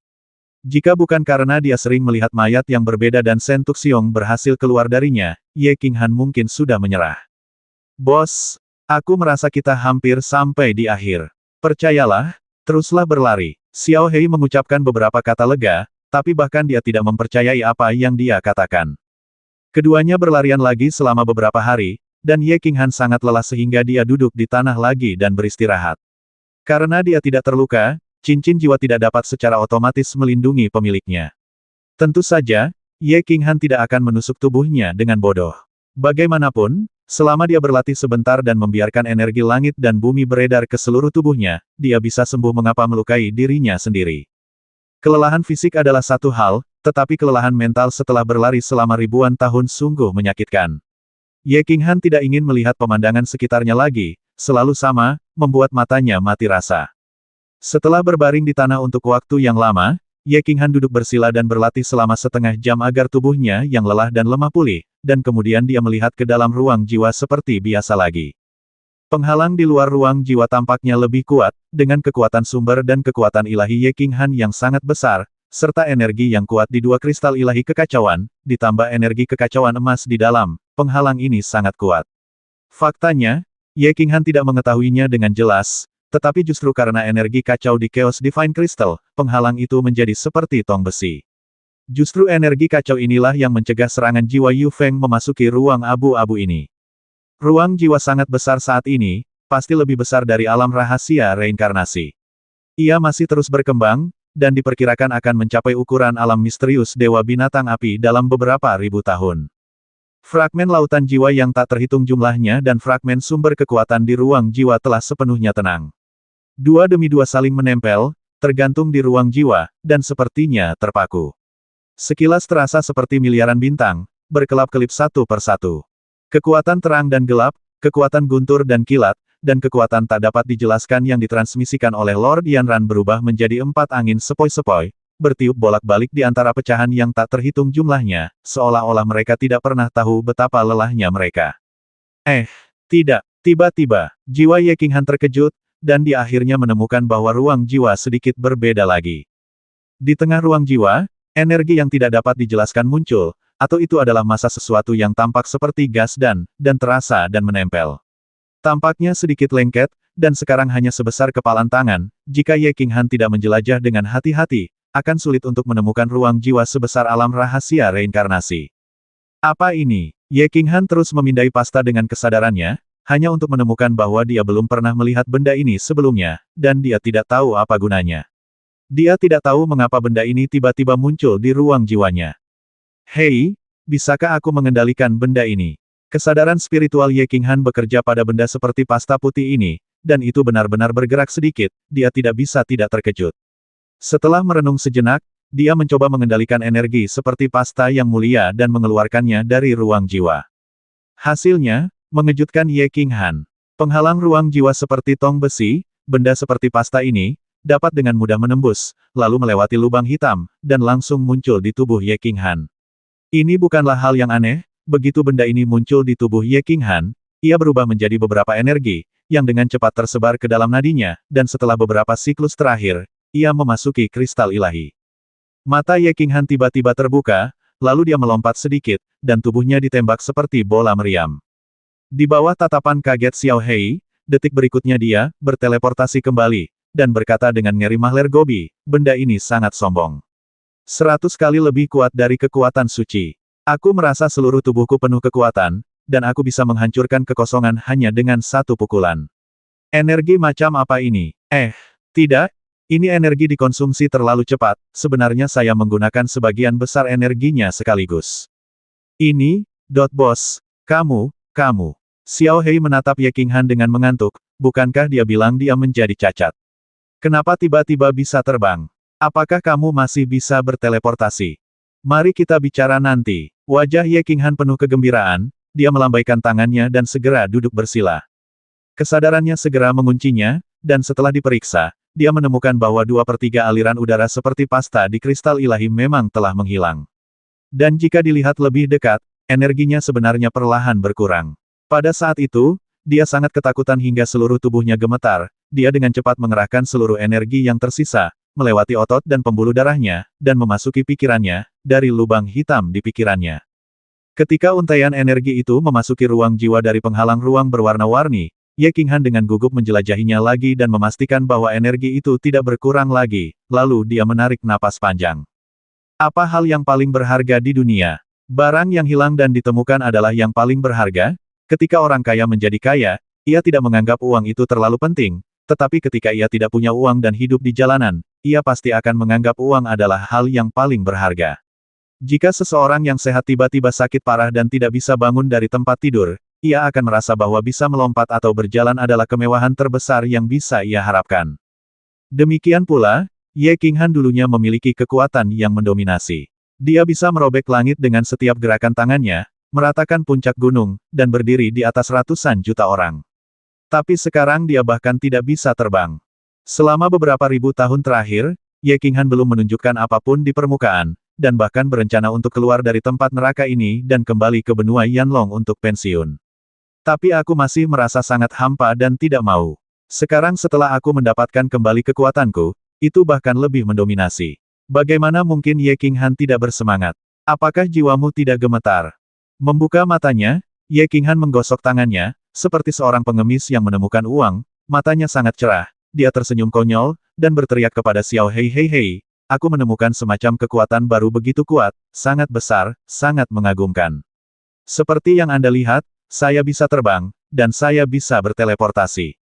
Jika bukan karena dia sering melihat mayat yang berbeda dan Shen Tuxiong berhasil keluar darinya, Ye Qinghan mungkin sudah menyerah. Bos, aku merasa kita hampir sampai di akhir. Percayalah, teruslah berlari. Xiao Hei mengucapkan beberapa kata lega, tapi bahkan dia tidak mempercayai apa yang dia katakan. Keduanya berlarian lagi selama beberapa hari, dan Ye Qinghan sangat lelah sehingga dia duduk di tanah lagi dan beristirahat. Karena dia tidak terluka, cincin jiwa tidak dapat secara otomatis melindungi pemiliknya. Tentu saja, Ye Qinghan tidak akan menusuk tubuhnya dengan bodoh. Bagaimanapun, selama dia berlatih sebentar dan membiarkan energi langit dan bumi beredar ke seluruh tubuhnya, dia bisa sembuh mengapa melukai dirinya sendiri. Kelelahan fisik adalah satu hal, tetapi kelelahan mental setelah berlari selama ribuan tahun sungguh menyakitkan. Ye Qinghan tidak ingin melihat pemandangan sekitarnya lagi, selalu sama, membuat matanya mati rasa. Setelah berbaring di tanah untuk waktu yang lama, Ye Qinghan duduk bersila dan berlatih selama setengah jam agar tubuhnya yang lelah dan lemah pulih, dan kemudian dia melihat ke dalam ruang jiwa seperti biasa lagi. Penghalang di luar ruang jiwa tampaknya lebih kuat, dengan kekuatan sumber dan kekuatan ilahi Ye Qinghan yang sangat besar, serta energi yang kuat di dua kristal ilahi kekacauan, ditambah energi kekacauan emas di dalam, penghalang ini sangat kuat. Faktanya, Ye Qinghan tidak mengetahuinya dengan jelas, tetapi justru karena energi kacau di Chaos Divine Crystal, penghalang itu menjadi seperti tong besi. Justru energi kacau inilah yang mencegah serangan jiwa Yu Feng memasuki ruang abu-abu ini. Ruang jiwa sangat besar saat ini, pasti lebih besar dari alam rahasia reinkarnasi. Ia masih terus berkembang, dan diperkirakan akan mencapai ukuran alam misterius Dewa Binatang Api dalam beberapa ribu tahun. Fragmen lautan jiwa yang tak terhitung jumlahnya dan fragmen sumber kekuatan di ruang jiwa telah sepenuhnya tenang. Dua demi dua saling menempel, tergantung di ruang jiwa, dan sepertinya terpaku. Sekilas terasa seperti miliaran bintang, berkelap-kelip satu per satu. Kekuatan terang dan gelap, kekuatan guntur dan kilat, dan kekuatan tak dapat dijelaskan yang ditransmisikan oleh Lord Yanran berubah menjadi empat angin sepoi-sepoi, bertiup bolak-balik di antara pecahan yang tak terhitung jumlahnya, seolah-olah mereka tidak pernah tahu betapa lelahnya mereka. Tidak. Tiba-tiba, jiwa Ye Qinghan terkejut, dan dia akhirnya menemukan bahwa ruang jiwa sedikit berbeda lagi. Di tengah ruang jiwa, energi yang tidak dapat dijelaskan muncul, atau itu adalah massa sesuatu yang tampak seperti gas dan terasa dan menempel. Tampaknya sedikit lengket, dan sekarang hanya sebesar kepalan tangan, jika Ye Qinghan tidak menjelajah dengan hati-hati, akan sulit untuk menemukan ruang jiwa sebesar alam rahasia reinkarnasi. Apa ini? Ye Qinghan terus memindai pasta dengan kesadarannya, hanya untuk menemukan bahwa dia belum pernah melihat benda ini sebelumnya, dan dia tidak tahu apa gunanya. Dia tidak tahu mengapa benda ini tiba-tiba muncul di ruang jiwanya. Hei, bisakah aku mengendalikan benda ini? Kesadaran spiritual Ye Qinghan bekerja pada benda seperti pasta putih ini, dan itu benar-benar bergerak sedikit, dia tidak bisa tidak terkejut. Setelah merenung sejenak, dia mencoba mengendalikan energi seperti pasta yang mulia dan mengeluarkannya dari ruang jiwa. Hasilnya, mengejutkan Ye Qinghan. Penghalang ruang jiwa seperti tong besi, benda seperti pasta ini, dapat dengan mudah menembus, lalu melewati lubang hitam, dan langsung muncul di tubuh Ye Qinghan. Ini bukanlah hal yang aneh, begitu benda ini muncul di tubuh Ye Qinghan, ia berubah menjadi beberapa energi, yang dengan cepat tersebar ke dalam nadinya, dan setelah beberapa siklus terakhir, ia memasuki kristal ilahi. Mata Ye Qinghan tiba-tiba terbuka, lalu dia melompat sedikit, dan tubuhnya ditembak seperti bola meriam. Di bawah tatapan kaget Xiao Hei, detik berikutnya dia berteleportasi kembali, dan berkata dengan ngeri Mahler Gobi, benda ini sangat sombong. 100 kali lebih kuat dari kekuatan suci. Aku merasa seluruh tubuhku penuh kekuatan, dan aku bisa menghancurkan kekosongan hanya dengan satu pukulan. Energi macam apa ini? Tidak, ini energi dikonsumsi terlalu cepat, sebenarnya saya menggunakan sebagian besar energinya sekaligus. Ini, Boss, kamu. Xiao Hei menatap Ye Qinghan dengan mengantuk, bukankah dia bilang dia menjadi cacat? Kenapa tiba-tiba bisa terbang? Apakah kamu masih bisa berteleportasi? Mari kita bicara nanti. Wajah Ye Qinghan penuh kegembiraan, dia melambaikan tangannya dan segera duduk bersila. Kesadarannya segera menguncinya, dan setelah diperiksa, dia menemukan bahwa 2/3 aliran udara seperti pasta di kristal ilahi memang telah menghilang. Dan jika dilihat lebih dekat, energinya sebenarnya perlahan berkurang. Pada saat itu, dia sangat ketakutan hingga seluruh tubuhnya gemetar, dia dengan cepat mengerahkan seluruh energi yang tersisa, melewati otot dan pembuluh darahnya, dan memasuki pikirannya, dari lubang hitam di pikirannya. Ketika untaian energi itu memasuki ruang jiwa dari penghalang ruang berwarna-warni, Ye Qinghan dengan gugup menjelajahinya lagi dan memastikan bahwa energi itu tidak berkurang lagi, lalu dia menarik napas panjang. Apa hal yang paling berharga di dunia? Barang yang hilang dan ditemukan adalah yang paling berharga. Ketika orang kaya menjadi kaya, ia tidak menganggap uang itu terlalu penting, Tetapi ketika ia tidak punya uang dan hidup di jalanan, ia pasti akan menganggap uang adalah hal yang paling berharga. Jika seseorang yang sehat tiba-tiba sakit parah dan tidak bisa bangun dari tempat tidur, ia akan merasa bahwa bisa melompat atau berjalan adalah kemewahan terbesar yang bisa ia harapkan. Demikian pula, Ye Qinghan dulunya memiliki kekuatan yang mendominasi. Dia bisa merobek langit dengan setiap gerakan tangannya, meratakan puncak gunung, dan berdiri di atas ratusan juta orang. Tapi sekarang dia bahkan tidak bisa terbang. Selama beberapa ribu tahun terakhir, Ye Qinghan belum menunjukkan apapun di permukaan, dan bahkan berencana untuk keluar dari tempat neraka ini dan kembali ke benua Yanlong untuk pensiun. Tapi aku masih merasa sangat hampa dan tidak mau. Sekarang setelah aku mendapatkan kembali kekuatanku, itu bahkan lebih mendominasi. Bagaimana mungkin Ye Qinghan tidak bersemangat? Apakah jiwamu tidak gemetar? Membuka matanya, Ye Qinghan menggosok tangannya, seperti seorang pengemis yang menemukan uang, matanya sangat cerah, dia tersenyum konyol, dan berteriak kepada Xiao Hei hei hei, aku menemukan semacam kekuatan baru begitu kuat, sangat besar, sangat mengagumkan. Seperti yang Anda lihat, saya bisa terbang, dan saya bisa berteleportasi.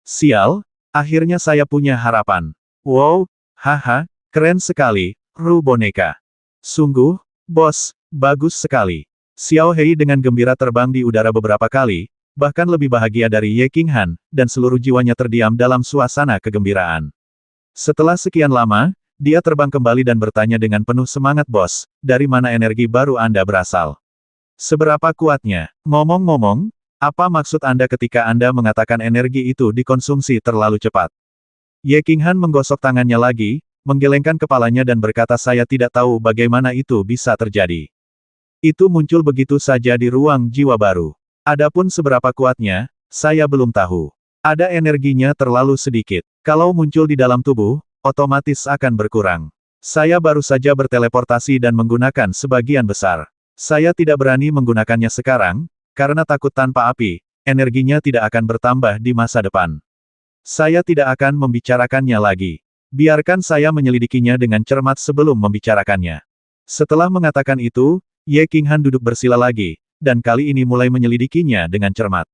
Sial, akhirnya saya punya harapan. Wow, haha, keren sekali, Ru boneka. Sungguh, bos, bagus sekali. Xiao Hei dengan gembira terbang di udara beberapa kali, bahkan lebih bahagia dari Ye Qinghan, dan seluruh jiwanya terdiam dalam suasana kegembiraan. Setelah sekian lama, dia terbang kembali dan bertanya dengan penuh semangat, bos, dari mana energi baru Anda berasal? Seberapa kuatnya? Ngomong-ngomong, apa maksud Anda ketika Anda mengatakan energi itu dikonsumsi terlalu cepat? Ye Qinghan menggosok tangannya lagi, menggelengkan kepalanya dan berkata, saya tidak tahu bagaimana itu bisa terjadi. Itu muncul begitu saja di ruang jiwa baru. Adapun seberapa kuatnya, saya belum tahu. Ada energinya terlalu sedikit. Kalau muncul di dalam tubuh, otomatis akan berkurang. Saya baru saja berteleportasi dan menggunakan sebagian besar. Saya tidak berani menggunakannya sekarang, karena takut tanpa api, energinya tidak akan bertambah di masa depan. Saya tidak akan membicarakannya lagi. Biarkan saya menyelidikinya dengan cermat sebelum membicarakannya. Setelah mengatakan itu, Ye Qinghan duduk bersila lagi, dan kali ini mulai menyelidikinya dengan cermat.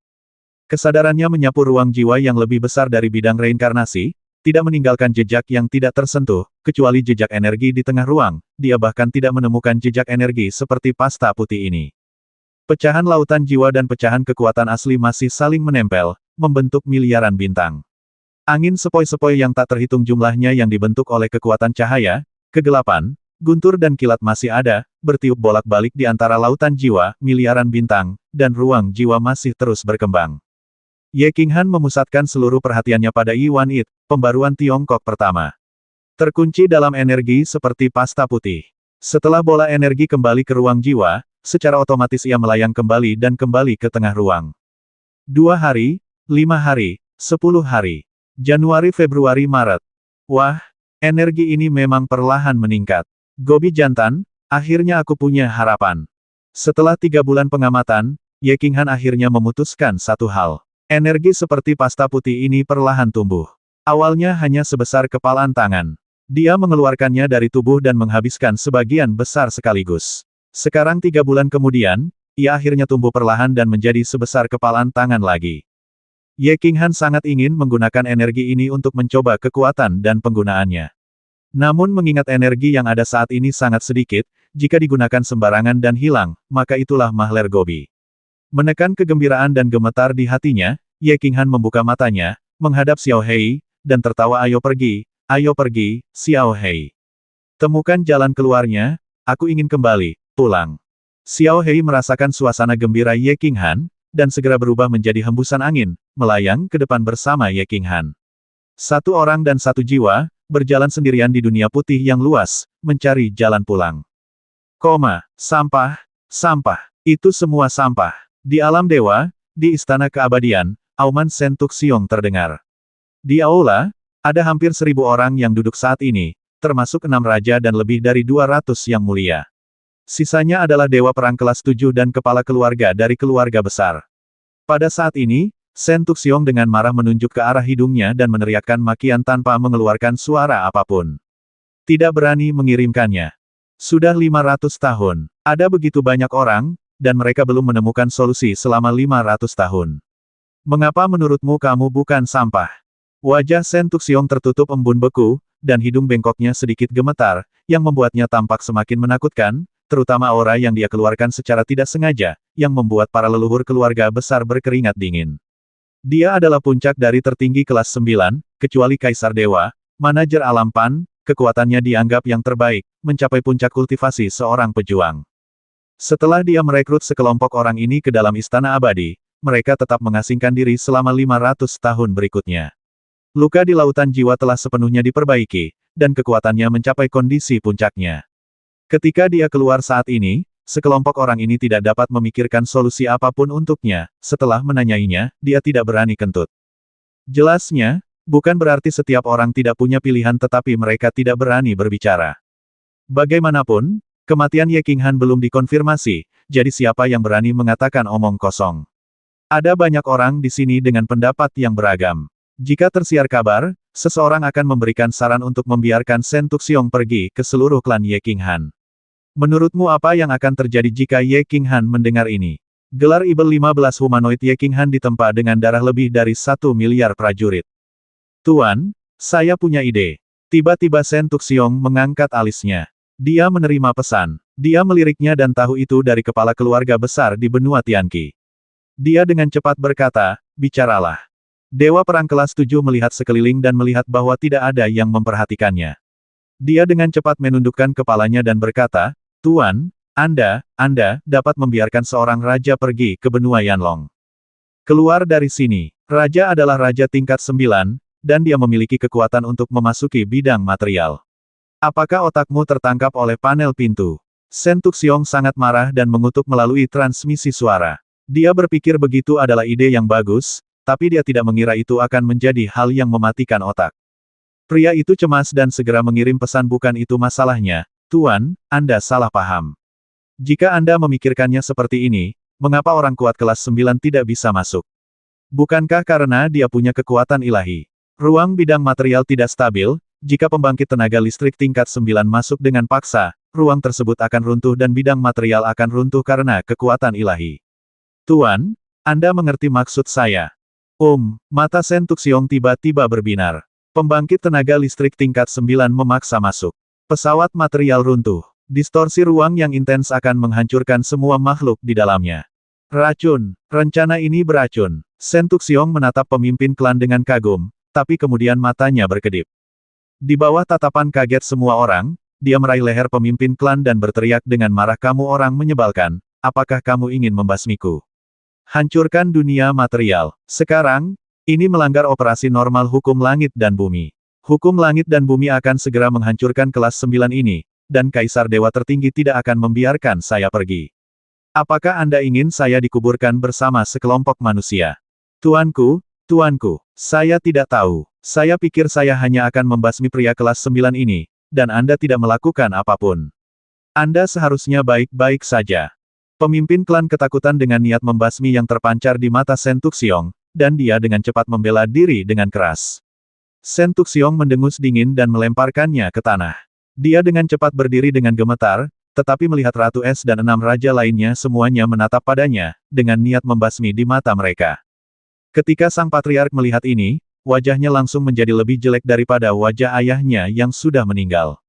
Kesadarannya menyapu ruang jiwa yang lebih besar dari bidang reinkarnasi, tidak meninggalkan jejak yang tidak tersentuh, kecuali jejak energi di tengah ruang, dia bahkan tidak menemukan jejak energi seperti pasta putih ini. Pecahan lautan jiwa dan pecahan kekuatan asli masih saling menempel, membentuk miliaran bintang. Angin sepoi-sepoi yang tak terhitung jumlahnya yang dibentuk oleh kekuatan cahaya, kegelapan, guntur dan kilat masih ada, bertiup bolak-balik di antara lautan jiwa, miliaran bintang, dan ruang jiwa masih terus berkembang. Ye Qinghan memusatkan seluruh perhatiannya pada Yi Wan It, pembaruan Tiongkok pertama. Terkunci dalam energi seperti pasta putih. Setelah bola energi kembali ke ruang jiwa, secara otomatis ia melayang kembali dan kembali ke tengah ruang. 2 hari, 5 hari, 10 hari. Januari, Februari, Maret. Wah, energi ini memang perlahan meningkat. Gobi jantan, akhirnya aku punya harapan. Setelah 3 bulan pengamatan, Ye Qinghan akhirnya memutuskan satu hal. Energi seperti pasta putih ini perlahan tumbuh. Awalnya hanya sebesar kepalan tangan. Dia mengeluarkannya dari tubuh dan menghabiskan sebagian besar sekaligus. Sekarang 3 bulan kemudian, ia akhirnya tumbuh perlahan dan menjadi sebesar kepalan tangan lagi. Ye Qinghan sangat ingin menggunakan energi ini untuk mencoba kekuatan dan penggunaannya. Namun mengingat energi yang ada saat ini sangat sedikit, jika digunakan sembarangan dan hilang, maka itulah mahler Gobi. Menekan kegembiraan dan gemetar di hatinya, Ye Qinghan membuka matanya, menghadap Xiao Hei, dan tertawa, ayo pergi, Xiao Hei. Temukan jalan keluarnya, aku ingin kembali, pulang. Xiao Hei merasakan suasana gembira Ye Qinghan, dan segera berubah menjadi hembusan angin, melayang ke depan bersama Ye Qinghan. Satu orang dan satu jiwa, berjalan sendirian di dunia putih yang luas, mencari jalan pulang. Sampah, sampah, itu semua sampah. Di alam dewa, di istana keabadian, auman Sentuk Xiong terdengar. Di aula, ada hampir 1000 orang yang duduk saat ini, termasuk 6 raja dan lebih dari 200 yang mulia. Sisanya adalah dewa perang kelas 7 dan kepala keluarga dari keluarga besar. Pada saat ini, Sentuk Xiong dengan marah menunjuk ke arah hidungnya dan meneriakkan makian tanpa mengeluarkan suara apapun. Tidak berani mengirimkannya. Sudah 500 tahun. Ada begitu banyak orang, dan mereka belum menemukan solusi selama 500 tahun. Mengapa menurutmu kamu bukan sampah? Wajah Sen Tuxiong tertutup embun beku, dan hidung bengkoknya sedikit gemetar, yang membuatnya tampak semakin menakutkan, terutama aura yang dia keluarkan secara tidak sengaja, yang membuat para leluhur keluarga besar berkeringat dingin. Dia adalah puncak dari tertinggi kelas 9, kecuali Kaisar Dewa, manajer alam Pan, kekuatannya dianggap yang terbaik, mencapai puncak kultivasi seorang pejuang. Setelah dia merekrut sekelompok orang ini ke dalam Istana Abadi, mereka tetap mengasingkan diri selama 500 tahun berikutnya. Luka di lautan jiwa telah sepenuhnya diperbaiki, dan kekuatannya mencapai kondisi puncaknya. Ketika dia keluar saat ini, sekelompok orang ini tidak dapat memikirkan solusi apapun untuknya, setelah menanyainya, dia tidak berani kentut. Jelasnya, bukan berarti setiap orang tidak punya pilihan tetapi mereka tidak berani berbicara. Bagaimanapun, kematian Ye Qinghan belum dikonfirmasi, jadi siapa yang berani mengatakan omong kosong? Ada banyak orang di sini dengan pendapat yang beragam. Jika tersiar kabar, seseorang akan memberikan saran untuk membiarkan Sen Tuxiong pergi ke seluruh klan Ye Qinghan. Menurutmu apa yang akan terjadi jika Ye Qinghan mendengar ini? Gelar Ibel 15 humanoid Ye Qinghan ditempa dengan darah lebih dari 1 miliar prajurit. Tuan, saya punya ide. Tiba-tiba Sen Tuxiong mengangkat alisnya. Dia menerima pesan. Dia meliriknya dan tahu itu dari kepala keluarga besar di benua Tianqi. Dia dengan cepat berkata, bicaralah. Dewa Perang kelas 7 melihat sekeliling dan melihat bahwa tidak ada yang memperhatikannya. Dia dengan cepat menundukkan kepalanya dan berkata, Tuan, Anda dapat membiarkan seorang raja pergi ke benua Yanlong. Keluar dari sini. Raja adalah raja tingkat 9, dan dia memiliki kekuatan untuk memasuki bidang material. Apakah otakmu tertangkap oleh panel pintu? Sen Tuxiong sangat marah dan mengutuk melalui transmisi suara. Dia berpikir begitu adalah ide yang bagus, tapi dia tidak mengira itu akan menjadi hal yang mematikan otak. Pria itu cemas dan segera mengirim pesan bukan itu masalahnya, Tuan, Anda salah paham. Jika Anda memikirkannya seperti ini, mengapa orang kuat kelas 9 tidak bisa masuk? Bukankah karena dia punya kekuatan ilahi? Ruang bidang material tidak stabil, jika pembangkit tenaga listrik tingkat 9 masuk dengan paksa, ruang tersebut akan runtuh dan bidang material akan runtuh karena kekuatan ilahi. Tuan, Anda mengerti maksud saya. Mata Sen Tuxiong tiba-tiba berbinar. Pembangkit tenaga listrik tingkat 9 memaksa masuk. Pesawat material runtuh. Distorsi ruang yang intens akan menghancurkan semua makhluk di dalamnya. Racun. Rencana ini beracun. Sen Tuxiong menatap pemimpin klan dengan kagum, tapi kemudian matanya berkedip. Di bawah tatapan kaget semua orang, dia meraih leher pemimpin klan dan berteriak dengan marah, kamu orang menyebalkan, apakah kamu ingin membasmiku? Hancurkan dunia material. Sekarang, ini melanggar operasi normal hukum langit dan bumi. Hukum langit dan bumi akan segera menghancurkan kelas 9 ini, dan Kaisar Dewa Tertinggi tidak akan membiarkan saya pergi. Apakah Anda ingin saya dikuburkan bersama sekelompok manusia? Tuanku, saya tidak tahu. Saya pikir saya hanya akan membasmi pria kelas 9 ini, dan Anda tidak melakukan apapun. Anda seharusnya baik-baik saja. Pemimpin klan ketakutan dengan niat membasmi yang terpancar di mata Sen Tuxiong, dan dia dengan cepat membela diri dengan keras. Sen Tuxiong mendengus dingin dan melemparkannya ke tanah. Dia dengan cepat berdiri dengan gemetar, tetapi melihat Ratu Es dan 6 raja lainnya semuanya menatap padanya, dengan niat membasmi di mata mereka. Ketika sang patriark melihat ini, wajahnya langsung menjadi lebih jelek daripada wajah ayahnya yang sudah meninggal.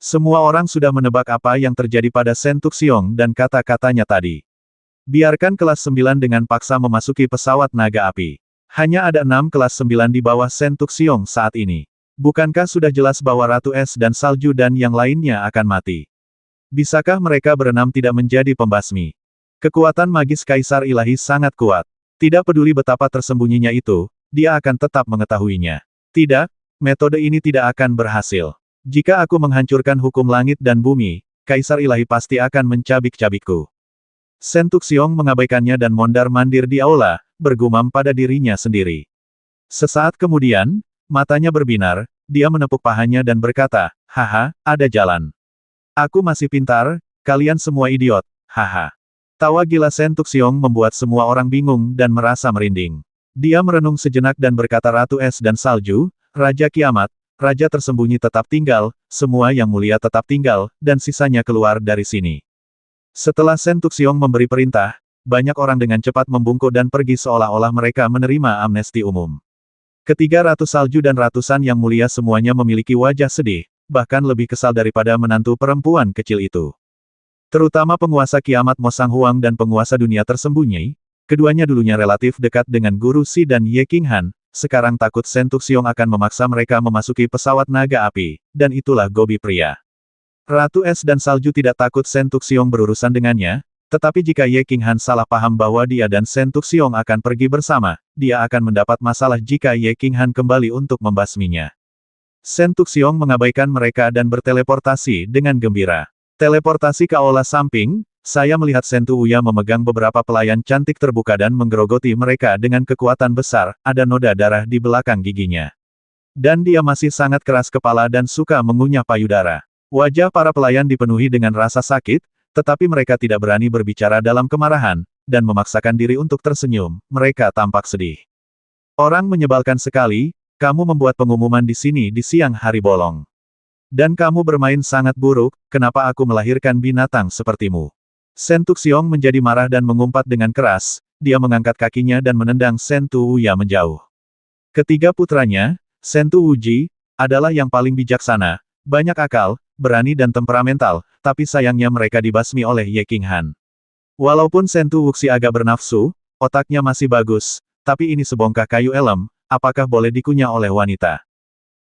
Semua orang sudah menebak apa yang terjadi pada Sen Tuxiong dan kata-katanya tadi. Biarkan kelas 9 dengan paksa memasuki pesawat naga api. Hanya ada 6 kelas 9 di bawah Sen Tuxiong saat ini. Bukankah sudah jelas bahwa Ratu Es dan Salju dan yang lainnya akan mati? Bisakah mereka berenam tidak menjadi pembasmi? Kekuatan magis Kaisar Ilahi sangat kuat. Tidak peduli betapa tersembunyinya itu, dia akan tetap mengetahuinya. Tidak, metode ini tidak akan berhasil. Jika aku menghancurkan hukum langit dan bumi, Kaisar Ilahi pasti akan mencabik-cabikku. Sen Tuxiong mengabaikannya dan mondar-mandir di aula, bergumam pada dirinya sendiri. Sesaat kemudian, matanya berbinar, dia menepuk pahanya dan berkata, haha, ada jalan. Aku masih pintar, kalian semua idiot, haha. Tawa gila Sen Tuxiong membuat semua orang bingung dan merasa merinding. Dia merenung sejenak dan berkata, Ratu Es dan Salju, Raja Kiamat, Raja tersembunyi tetap tinggal, semua yang mulia tetap tinggal, dan sisanya keluar dari sini. Setelah Sen Tuxiong memberi perintah, banyak orang dengan cepat membungkuk dan pergi seolah-olah mereka menerima amnesti umum. Ketiga Ratu Salju dan ratusan yang mulia semuanya memiliki wajah sedih, bahkan lebih kesal daripada menantu perempuan kecil itu. Terutama penguasa kiamat Mo Sang Huang dan penguasa dunia tersembunyi, keduanya dulunya relatif dekat dengan Guru Si dan Ye Qinghan, sekarang takut Shen Tuxiong akan memaksa mereka memasuki pesawat naga api, dan itulah Gobi pria. Ratu Es dan Salju tidak takut Shen Tuxiong berurusan dengannya, tetapi jika Ye Qinghan salah paham bahwa dia dan Shen Tuxiong akan pergi bersama, dia akan mendapat masalah jika Ye Qinghan kembali untuk membasminya. Shen Tuxiong mengabaikan mereka dan berteleportasi dengan gembira. Teleportasi ke aula samping, saya melihat Shen Tuuya memegang beberapa pelayan cantik terbuka dan menggerogoti mereka dengan kekuatan besar, ada noda darah di belakang giginya. Dan dia masih sangat keras kepala dan suka mengunyah payudara. Wajah para pelayan dipenuhi dengan rasa sakit, tetapi mereka tidak berani berbicara dalam kemarahan, dan memaksakan diri untuk tersenyum, mereka tampak sedih. Orang menyebalkan sekali, kamu membuat pengumuman di sini di siang hari bolong. Dan kamu bermain sangat buruk, kenapa aku melahirkan binatang sepertimu? Shen Tuxiong menjadi marah dan mengumpat dengan keras, dia mengangkat kakinya dan menendang Shen Tuuya menjauh. Ketiga putranya, Shen Tuuji, adalah yang paling bijaksana, banyak akal, berani dan temperamental, tapi sayangnya mereka dibasmi oleh Ye Qinghan. Walaupun Shen Tuuxi agak bernafsu, otaknya masih bagus, tapi ini sebongkah kayu elem, apakah boleh dikunyah oleh wanita?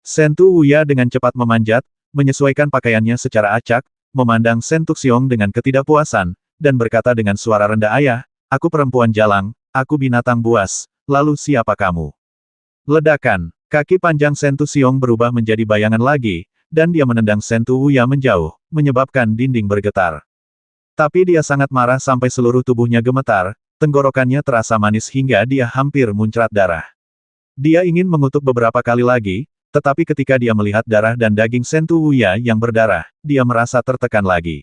Shen Tuuya dengan cepat memanjat, menyesuaikan pakaiannya secara acak, memandang Shen Tuxiong dengan ketidakpuasan, dan berkata dengan suara rendah, ayah, aku perempuan jalang, aku binatang buas, lalu siapa kamu? Ledakan, kaki panjang Shen Tuxiong berubah menjadi bayangan lagi, dan dia menendang Shen Tuuya menjauh, menyebabkan dinding bergetar. Tapi dia sangat marah sampai seluruh tubuhnya gemetar, tenggorokannya terasa manis hingga dia hampir muncrat darah. Dia ingin mengutuk beberapa kali lagi, tetapi ketika dia melihat darah dan daging Shen Tuuya yang berdarah, dia merasa tertekan lagi.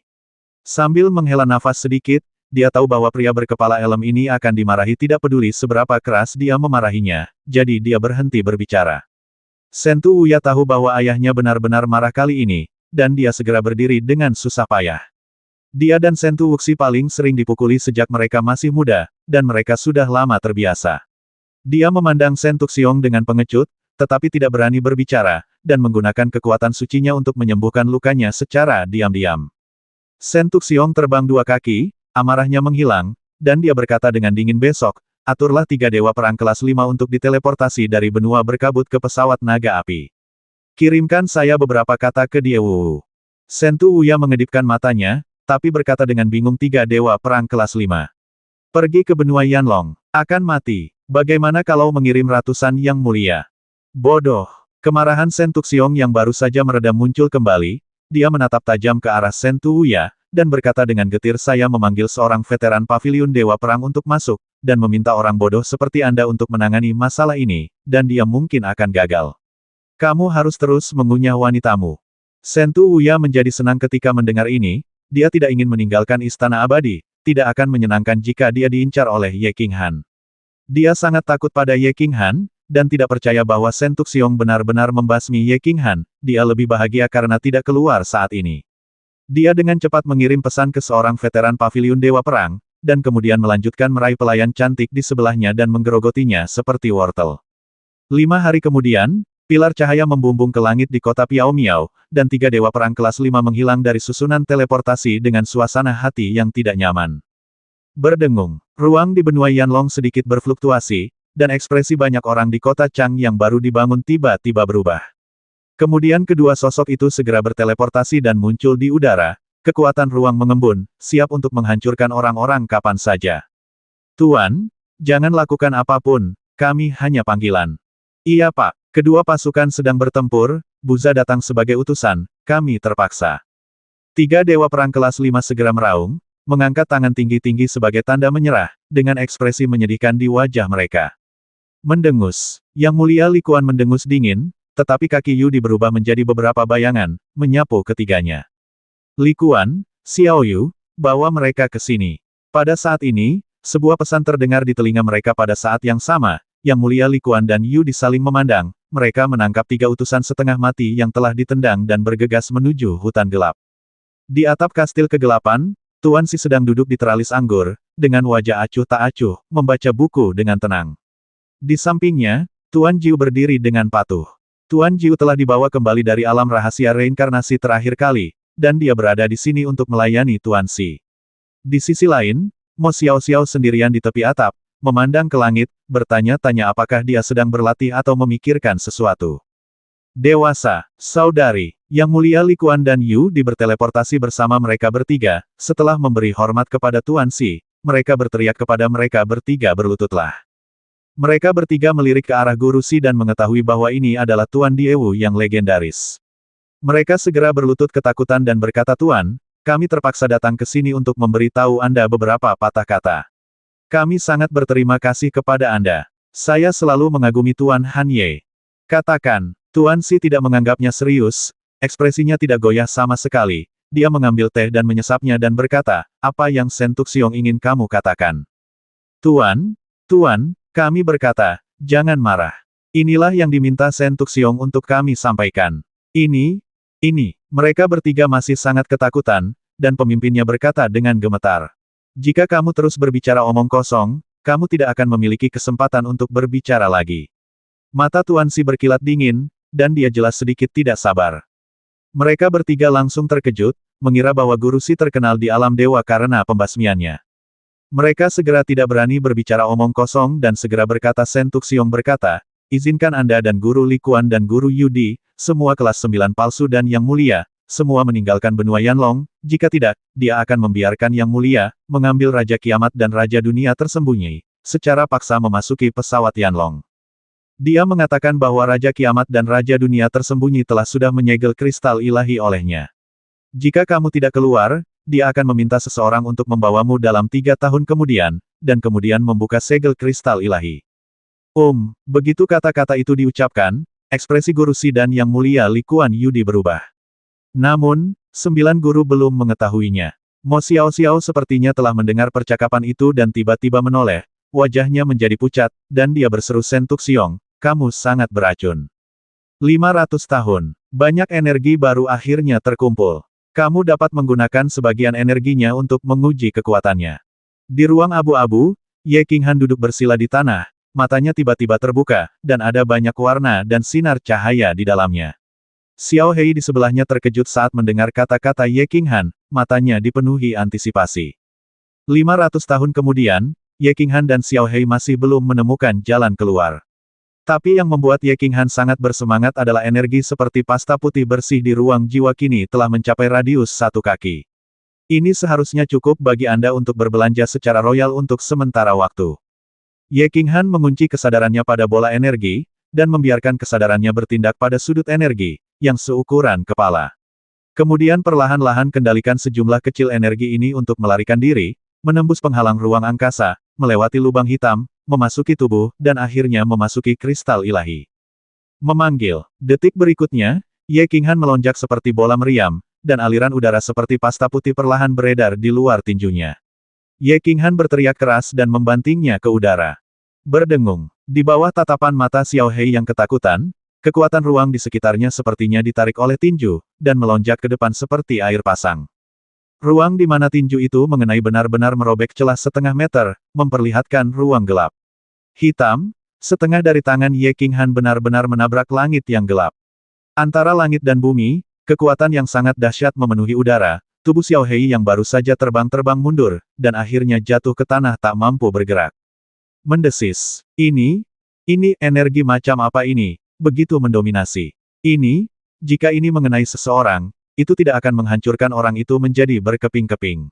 Sambil menghela nafas sedikit, dia tahu bahwa pria berkepala elem ini akan dimarahi tidak peduli seberapa keras dia memarahinya, jadi dia berhenti berbicara. Shen Tuuya tahu bahwa ayahnya benar-benar marah kali ini, dan dia segera berdiri dengan susah payah. Dia dan Shen Tuuxi paling sering dipukuli sejak mereka masih muda, dan mereka sudah lama terbiasa. Dia memandang Shen Tuxiong dengan pengecut, tetapi tidak berani berbicara, dan menggunakan kekuatan sucinya untuk menyembuhkan lukanya secara diam-diam. Shen Tuxiong terbang dua kaki, amarahnya menghilang, dan dia berkata dengan dingin, besok, aturlah 3 dewa perang kelas 5 untuk diteleportasi dari benua berkabut ke pesawat naga api. Kirimkan saya beberapa kata ke dia. Shen Tuuya mengedipkan matanya, tapi berkata dengan bingung, 3 dewa perang kelas 5. Pergi ke benua Yanlong, akan mati. Bagaimana kalau mengirim ratusan yang mulia? Bodoh. Kemarahan Shen Tuxiong yang baru saja meredam muncul kembali, dia menatap tajam ke arah Shen Tuuya, dan berkata dengan getir, saya memanggil seorang veteran paviliun dewa perang untuk masuk, dan meminta orang bodoh seperti Anda untuk menangani masalah ini, dan dia mungkin akan gagal. Kamu harus terus mengunyah wanitamu. Shen Tuuya menjadi senang ketika mendengar ini, dia tidak ingin meninggalkan istana abadi, tidak akan menyenangkan jika dia diincar oleh Ye Qinghan. Dia sangat takut pada Ye Qinghan, dan tidak percaya bahwa Shen Tuxiong benar-benar membasmi Ye Qinghan, dia lebih bahagia karena tidak keluar saat ini. Dia dengan cepat mengirim pesan ke seorang veteran paviliun dewa perang, dan kemudian melanjutkan meraih pelayan cantik di sebelahnya dan menggerogotinya seperti wortel. 5 hari kemudian, pilar cahaya membumbung ke langit di kota Piao Miao, dan 3 dewa perang kelas 5 menghilang dari susunan teleportasi dengan suasana hati yang tidak nyaman. Berdengung, ruang di benua Yanlong sedikit berfluktuasi, dan ekspresi banyak orang di kota Chang yang baru dibangun tiba-tiba berubah. Kemudian kedua sosok itu segera berteleportasi dan muncul di udara, kekuatan ruang mengembun, siap untuk menghancurkan orang-orang kapan saja. Tuan, jangan lakukan apapun, kami hanya panggilan. Iya Pak, kedua pasukan sedang bertempur, Buza datang sebagai utusan, kami terpaksa. 3 dewa perang kelas 5 segera meraung, mengangkat tangan tinggi-tinggi sebagai tanda menyerah, dengan ekspresi menyedihkan di wajah mereka. Mendengus, Yang Mulia Li Kuan mendengus dingin, tetapi kaki Yu berubah menjadi beberapa bayangan, menyapu ketiganya. Li Kuan, Xiao Yu, bawa mereka ke sini. Pada saat ini, sebuah pesan terdengar di telinga mereka pada saat yang sama, Yang Mulia Li Kuan dan Yu saling memandang, mereka menangkap 3 utusan setengah mati yang telah ditendang dan bergegas menuju hutan gelap. Di atap kastil kegelapan, Tuan Si sedang duduk di teralis anggur, dengan wajah acuh tak acuh, membaca buku dengan tenang. Di sampingnya, Tuan Jiu berdiri dengan patuh. Tuan Jiu telah dibawa kembali dari alam rahasia reinkarnasi terakhir kali, dan dia berada di sini untuk melayani Tuan Si. Di sisi lain, Mo Xiaoxiao sendirian di tepi atap, memandang ke langit, bertanya-tanya apakah dia sedang berlatih atau memikirkan sesuatu. Dewasa, saudari, Yang Mulia Li Kuan dan Yu Di berteleportasi bersama mereka bertiga, setelah memberi hormat kepada Tuan Si, mereka berteriak kepada mereka bertiga berlututlah. Mereka bertiga melirik ke arah Guru Si dan mengetahui bahwa ini adalah Tuan Diewu yang legendaris. Mereka segera berlutut ketakutan dan berkata, Tuan, kami terpaksa datang ke sini untuk memberitahu Anda beberapa patah kata. Kami sangat berterima kasih kepada Anda. Saya selalu mengagumi Tuan Han Ye. Katakan. Tuan Si tidak menganggapnya serius, ekspresinya tidak goyah sama sekali. Dia mengambil teh dan menyesapnya dan berkata, apa yang Shen Tuxiong ingin kamu katakan? Tuan, kami berkata, jangan marah. Inilah yang diminta Shen Tuxiong untuk kami sampaikan. Ini, mereka bertiga masih sangat ketakutan, dan pemimpinnya berkata dengan gemetar. Jika kamu terus berbicara omong kosong, kamu tidak akan memiliki kesempatan untuk berbicara lagi. Mata Tuan Si berkilat dingin, dan dia jelas sedikit tidak sabar. Mereka bertiga langsung terkejut, mengira bahwa Guru Si terkenal di alam dewa karena pembasmiannya. Mereka segera tidak berani berbicara omong kosong dan segera berkata Shen Tuxiong berkata, izinkan Anda dan Guru Li Kuan dan Guru Yudi, semua kelas 9 palsu dan Yang Mulia, semua meninggalkan benua Yanlong, jika tidak, dia akan membiarkan Yang Mulia, mengambil Raja Kiamat dan Raja Dunia tersembunyi, secara paksa memasuki pesawat Yanlong. Dia mengatakan bahwa Raja Kiamat dan Raja Dunia tersembunyi telah sudah menyegel kristal ilahi olehnya. Jika kamu tidak keluar, dia akan meminta seseorang untuk membawamu dalam 3 tahun kemudian, dan kemudian membuka segel kristal ilahi. Begitu kata-kata itu diucapkan, ekspresi Guru Si dan Yang Mulia Li Kuan Yudi berubah. Namun, 9 guru belum mengetahuinya. Mo Xiaoxiao sepertinya telah mendengar percakapan itu dan tiba-tiba menoleh, wajahnya menjadi pucat, dan dia berseru Shen Tuxiong, kamu sangat beracun. 500 tahun, banyak energi baru akhirnya terkumpul. Kamu dapat menggunakan sebagian energinya untuk menguji kekuatannya. Di ruang abu-abu, Ye Qinghan duduk bersila di tanah, matanya tiba-tiba terbuka, dan ada banyak warna dan sinar cahaya di dalamnya. Xiao Hei di sebelahnya terkejut saat mendengar kata-kata Ye Qinghan, matanya dipenuhi antisipasi. 500 tahun kemudian, Ye Qinghan dan Xiao Hei masih belum menemukan jalan keluar. Tapi yang membuat Ye Qinghan sangat bersemangat adalah energi seperti pasta putih bersih di ruang jiwa kini telah mencapai radius 1 kaki. Ini seharusnya cukup bagi Anda untuk berbelanja secara royal untuk sementara waktu. Ye Qinghan mengunci kesadarannya pada bola energi, dan membiarkan kesadarannya bertindak pada sudut energi, yang seukuran kepala. Kemudian perlahan-lahan kendalikan sejumlah kecil energi ini untuk melarikan diri, menembus penghalang ruang angkasa, melewati lubang hitam, memasuki tubuh, dan akhirnya memasuki kristal ilahi. Memanggil. Detik berikutnya, Ye Qinghan melonjak seperti bola meriam, dan aliran udara seperti pasta putih perlahan beredar di luar tinjunya. Ye Qinghan berteriak keras dan membantingnya ke udara. Berdengung. Di bawah tatapan mata Xiao Hei yang ketakutan, kekuatan ruang di sekitarnya sepertinya ditarik oleh tinju, dan melonjak ke depan seperti air pasang. Ruang di mana tinju itu mengenai benar-benar merobek celah setengah meter, memperlihatkan ruang gelap. Hitam, setengah dari tangan Ye Qinghan benar-benar menabrak langit yang gelap. Antara langit dan bumi, kekuatan yang sangat dahsyat memenuhi udara, tubuh Xiao Hei yang baru saja terbang-terbang mundur, dan akhirnya jatuh ke tanah tak mampu bergerak. Mendesis. Ini energi macam apa ini, begitu mendominasi. Jika ini mengenai seseorang, itu tidak akan menghancurkan orang itu menjadi berkeping-keping.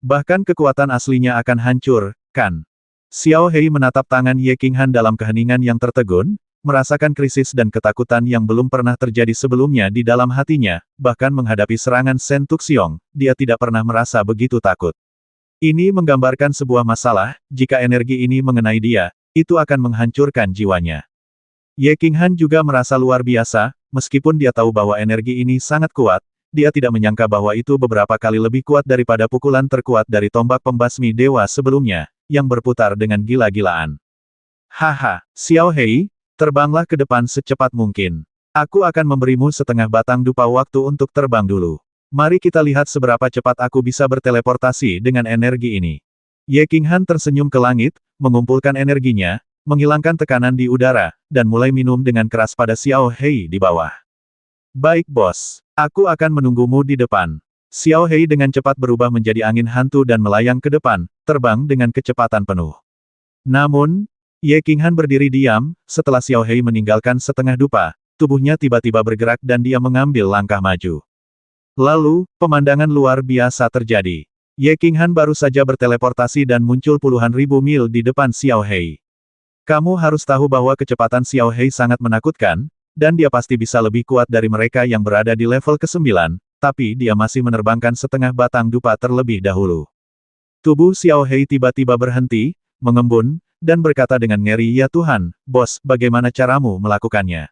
Bahkan kekuatan aslinya akan hancur, kan? Xiao Hei menatap tangan Ye Qinghan dalam keheningan yang tertegun, merasakan krisis dan ketakutan yang belum pernah terjadi sebelumnya di dalam hatinya, bahkan menghadapi serangan Shen Tuxiong, dia tidak pernah merasa begitu takut. Ini menggambarkan sebuah masalah, jika energi ini mengenai dia, itu akan menghancurkan jiwanya. Ye Qinghan juga merasa luar biasa, meskipun dia tahu bahwa energi ini sangat kuat, dia tidak menyangka bahwa itu beberapa kali lebih kuat daripada pukulan terkuat dari tombak pembasmi dewa sebelumnya, yang berputar dengan gila-gilaan. Haha, Xiao Hei, terbanglah ke depan secepat mungkin. Aku akan memberimu setengah batang dupa waktu untuk terbang dulu. Mari kita lihat seberapa cepat aku bisa berteleportasi dengan energi ini. Ye Qinghan tersenyum ke langit, mengumpulkan energinya, menghilangkan tekanan di udara, dan mulai minum dengan keras pada Xiao Hei di bawah. Baik bos, aku akan menunggumu di depan. Xiao Hei dengan cepat berubah menjadi angin hantu dan melayang ke depan, terbang dengan kecepatan penuh. Namun, Ye Qinghan berdiri diam, setelah Xiao Hei meninggalkan setengah dupa, tubuhnya tiba-tiba bergerak dan dia mengambil langkah maju. Lalu, pemandangan luar biasa terjadi. Ye Qinghan baru saja berteleportasi dan muncul puluhan ribu mil di depan Xiao Hei. Kamu harus tahu bahwa kecepatan Xiao Hei sangat menakutkan, dan dia pasti bisa lebih kuat dari mereka yang berada di level ke-9, tapi dia masih menerbangkan setengah batang dupa terlebih dahulu. Tubuh Xiao Hei tiba-tiba berhenti, mengembun, dan berkata dengan ngeri, "Ya Tuhan, bos, bagaimana caramu melakukannya?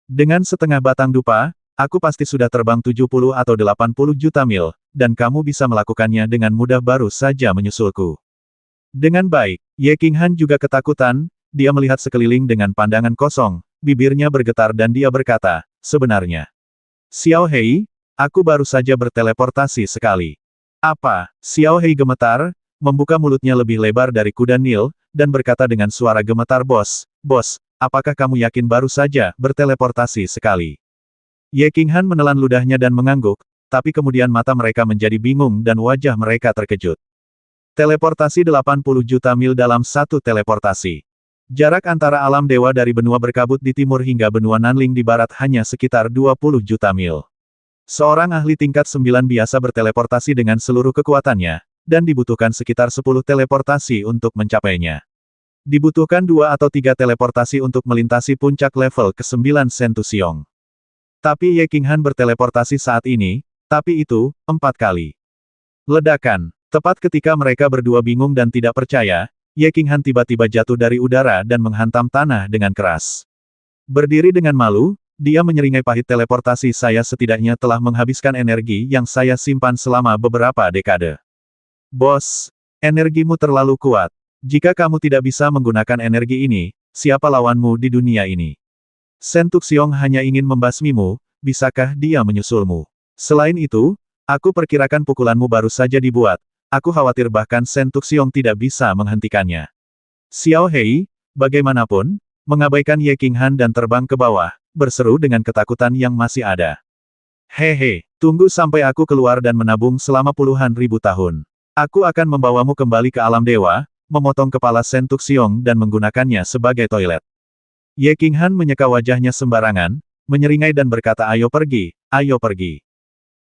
Dengan setengah batang dupa, aku pasti sudah terbang 70 atau 80 juta mil, dan kamu bisa melakukannya dengan mudah baru saja menyusulku." Dengan baik, Ye Qinghan juga ketakutan, dia melihat sekeliling dengan pandangan kosong, bibirnya bergetar dan dia berkata, "Sebenarnya, Xiao Hei, aku baru saja berteleportasi sekali." Apa? Xiao Hei gemetar, membuka mulutnya lebih lebar dari kuda Nil, dan berkata dengan suara gemetar, "Bos, apakah kamu yakin baru saja berteleportasi sekali?" Ye Qinghan menelan ludahnya dan mengangguk, tapi kemudian mata mereka menjadi bingung dan wajah mereka terkejut. Teleportasi 80 juta mil dalam satu teleportasi. Jarak antara alam dewa dari benua berkabut di timur hingga benua Nanling di barat hanya sekitar 20 juta mil. Seorang ahli tingkat 9 biasa berteleportasi dengan seluruh kekuatannya, dan dibutuhkan sekitar 10 teleportasi untuk mencapainya. Dibutuhkan 2 atau 3 teleportasi untuk melintasi puncak level ke-9 Sentusiong. Tapi Ye Qinghan berteleportasi saat ini, tapi itu, 4 kali. Ledakan. Tepat ketika mereka berdua bingung dan tidak percaya, Ye Qinghan tiba-tiba jatuh dari udara dan menghantam tanah dengan keras. Berdiri dengan malu, dia menyeringai, "Pahit teleportasi saya setidaknya telah menghabiskan energi yang saya simpan selama beberapa dekade." "Bos, energimu terlalu kuat. Jika kamu tidak bisa menggunakan energi ini, siapa lawanmu di dunia ini? Sentuxiong hanya ingin membasmimu, bisakah dia menyusulmu? Selain itu, aku perkirakan pukulanmu baru saja dibuat, aku khawatir bahkan Sentuxiong tidak bisa menghentikannya." Xiao Hei, bagaimanapun, mengabaikan Ye Qinghan dan terbang ke bawah, berseru dengan ketakutan yang masih ada. "Hehe, tunggu sampai aku keluar dan menabung selama puluhan ribu tahun. Aku akan membawamu kembali ke alam dewa, memotong kepala Sentuxiong dan menggunakannya sebagai toilet." Ye Qinghan menyeka wajahnya sembarangan, menyeringai dan berkata, "Ayo pergi, ayo pergi.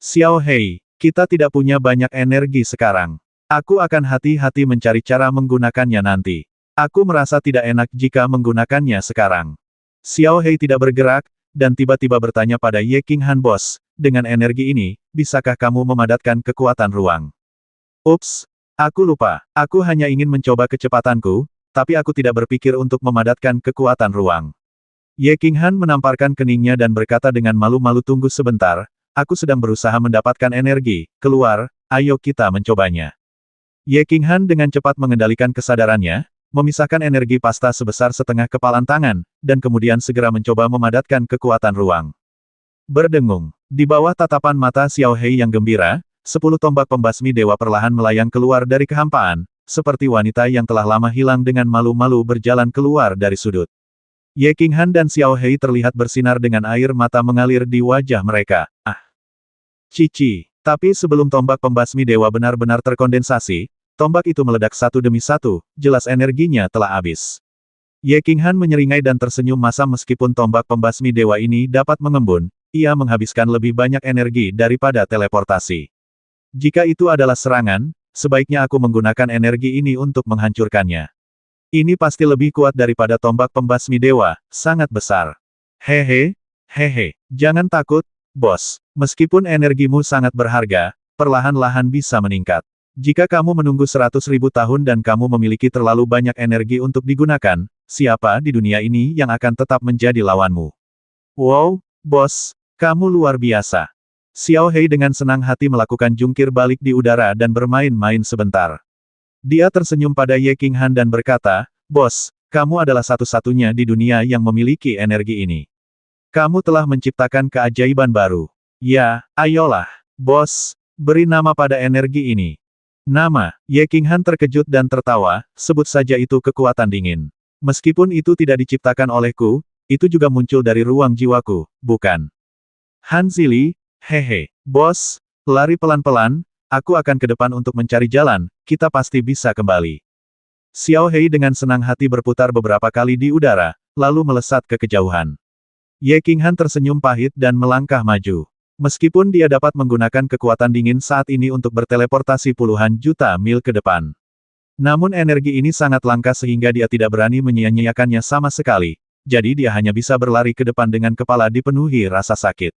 Xiao Hei, kita tidak punya banyak energi sekarang. Aku akan hati-hati mencari cara menggunakannya nanti. Aku merasa tidak enak jika menggunakannya sekarang." Xiao Hei tidak bergerak, dan tiba-tiba bertanya pada Ye Qinghan, "Bos, dengan energi ini, bisakah kamu memadatkan kekuatan ruang?" "Ups, aku lupa, aku hanya ingin mencoba kecepatanku, tapi aku tidak berpikir untuk memadatkan kekuatan ruang." Ye Qinghan menamparkan keningnya dan berkata dengan malu-malu, "Tunggu sebentar, aku sedang berusaha mendapatkan energi, keluar, ayo kita mencobanya." Ye Qinghan dengan cepat mengendalikan kesadarannya, memisahkan energi pasta sebesar setengah kepalan tangan, dan kemudian segera mencoba memadatkan kekuatan ruang. Berdengung. Di bawah tatapan mata Xiao Hei yang gembira, 10 tombak pembasmi dewa perlahan melayang keluar dari kehampaan, seperti wanita yang telah lama hilang dengan malu-malu berjalan keluar dari sudut. Ye Qinghan dan Xiao Hei terlihat bersinar dengan air mata mengalir di wajah mereka. "Ah! Cici!" Tapi sebelum tombak pembasmi dewa benar-benar terkondensasi, tombak itu meledak satu demi satu, jelas energinya telah habis. Ye Qinghan menyeringai dan tersenyum masam. Meskipun tombak pembasmi dewa ini dapat mengembun, ia menghabiskan lebih banyak energi daripada teleportasi. Jika itu adalah serangan, sebaiknya aku menggunakan energi ini untuk menghancurkannya. Ini pasti lebih kuat daripada tombak pembasmi dewa, sangat besar. Hehe, jangan takut, bos. Meskipun energimu sangat berharga, perlahan-lahan bisa meningkat. Jika kamu menunggu 100.000 tahun dan kamu memiliki terlalu banyak energi untuk digunakan, siapa di dunia ini yang akan tetap menjadi lawanmu? Wow, bos, kamu luar biasa. Xiao Hei dengan senang hati melakukan jungkir balik di udara dan bermain-main sebentar. Dia tersenyum pada Ye Qinghan dan berkata, "Bos, kamu adalah satu-satunya di dunia yang memiliki energi ini. Kamu telah menciptakan keajaiban baru. Ya, ayolah, bos, beri nama pada energi ini." "Nama?" Ye Qinghan terkejut dan tertawa, "Sebut saja itu kekuatan dingin." Meskipun itu tidak diciptakan olehku, itu juga muncul dari ruang jiwaku, bukan? Han Zili, hehe. Bos, lari pelan-pelan, aku akan ke depan untuk mencari jalan, kita pasti bisa kembali. Xiao Hei dengan senang hati berputar beberapa kali di udara, lalu melesat ke kejauhan. Ye Qinghan tersenyum pahit dan melangkah maju. Meskipun dia dapat menggunakan kekuatan dingin saat ini untuk berteleportasi puluhan juta mil ke depan. Namun energi ini sangat langka sehingga dia tidak berani menyia-nyiakannya sama sekali, jadi dia hanya bisa berlari ke depan dengan kepala dipenuhi rasa sakit.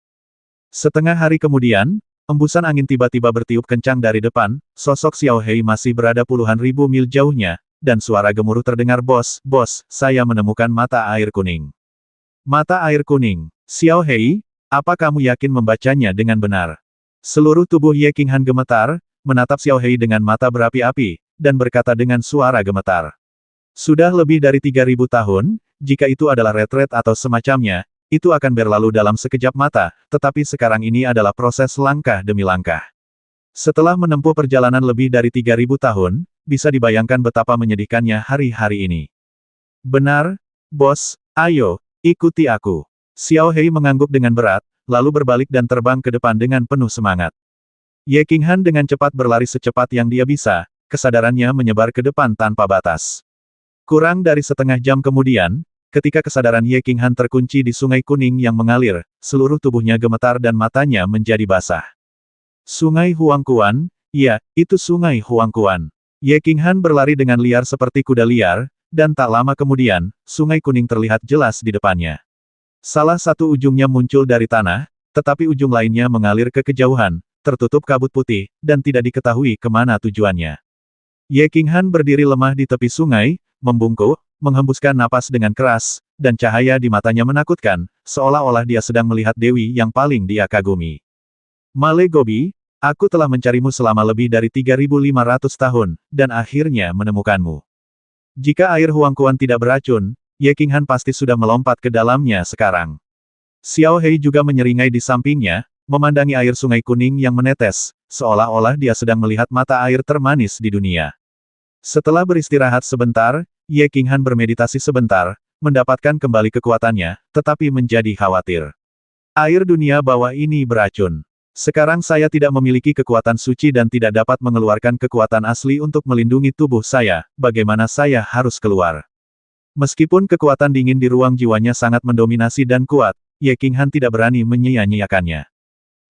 Setengah hari kemudian, embusan angin tiba-tiba bertiup kencang dari depan, sosok Xiao Hei masih berada puluhan ribu mil jauhnya, dan suara gemuruh terdengar, bos, saya menemukan mata air kuning. Mata air kuning. Xiao Hei, apa kamu yakin membacanya dengan benar? Seluruh tubuh Ye Qinghan gemetar, menatap Xiao Hei dengan mata berapi-api, dan berkata dengan suara gemetar. Sudah lebih dari 3.000 tahun, jika itu adalah retret atau semacamnya, itu akan berlalu dalam sekejap mata, tetapi sekarang ini adalah proses langkah demi langkah. Setelah menempuh perjalanan lebih dari 3.000 tahun, bisa dibayangkan betapa menyedihkannya hari-hari ini. Benar, bos, ayo, ikuti aku. Xiao Hei mengangguk dengan berat, lalu berbalik dan terbang ke depan dengan penuh semangat. Ye Qinghan dengan cepat berlari secepat yang dia bisa, kesadarannya menyebar ke depan tanpa batas. Kurang dari setengah jam kemudian, ketika kesadaran Ye Qinghan terkunci di sungai kuning yang mengalir, seluruh tubuhnya gemetar dan matanya menjadi basah. Sungai Huangquan, ya, itu sungai Huangquan. Ye Qinghan berlari dengan liar seperti kuda liar, dan tak lama kemudian, sungai kuning terlihat jelas di depannya. Salah satu ujungnya muncul dari tanah, tetapi ujung lainnya mengalir ke kejauhan, tertutup kabut putih, dan tidak diketahui kemana tujuannya. Ye Qinghan berdiri lemah di tepi sungai, membungkuk, menghembuskan napas dengan keras, dan cahaya di matanya menakutkan, seolah-olah dia sedang melihat dewi yang paling dia kagumi. Male Gobi, aku telah mencarimu selama lebih dari 3.500 tahun, dan akhirnya menemukanmu. Jika air Huangquan tidak beracun, Ye Qinghan pasti sudah melompat ke dalamnya sekarang. Xiao Hei juga menyeringai di sampingnya, memandangi air sungai kuning yang menetes, seolah-olah dia sedang melihat mata air termanis di dunia. Setelah beristirahat sebentar, Ye Qinghan bermeditasi sebentar, mendapatkan kembali kekuatannya, tetapi menjadi khawatir. Air dunia bawah ini beracun. Sekarang saya tidak memiliki kekuatan suci dan tidak dapat mengeluarkan kekuatan asli untuk melindungi tubuh saya, bagaimana saya harus keluar? Meskipun kekuatan dingin di ruang jiwanya sangat mendominasi dan kuat, Ye Qinghan tidak berani menyia-nyiakannya.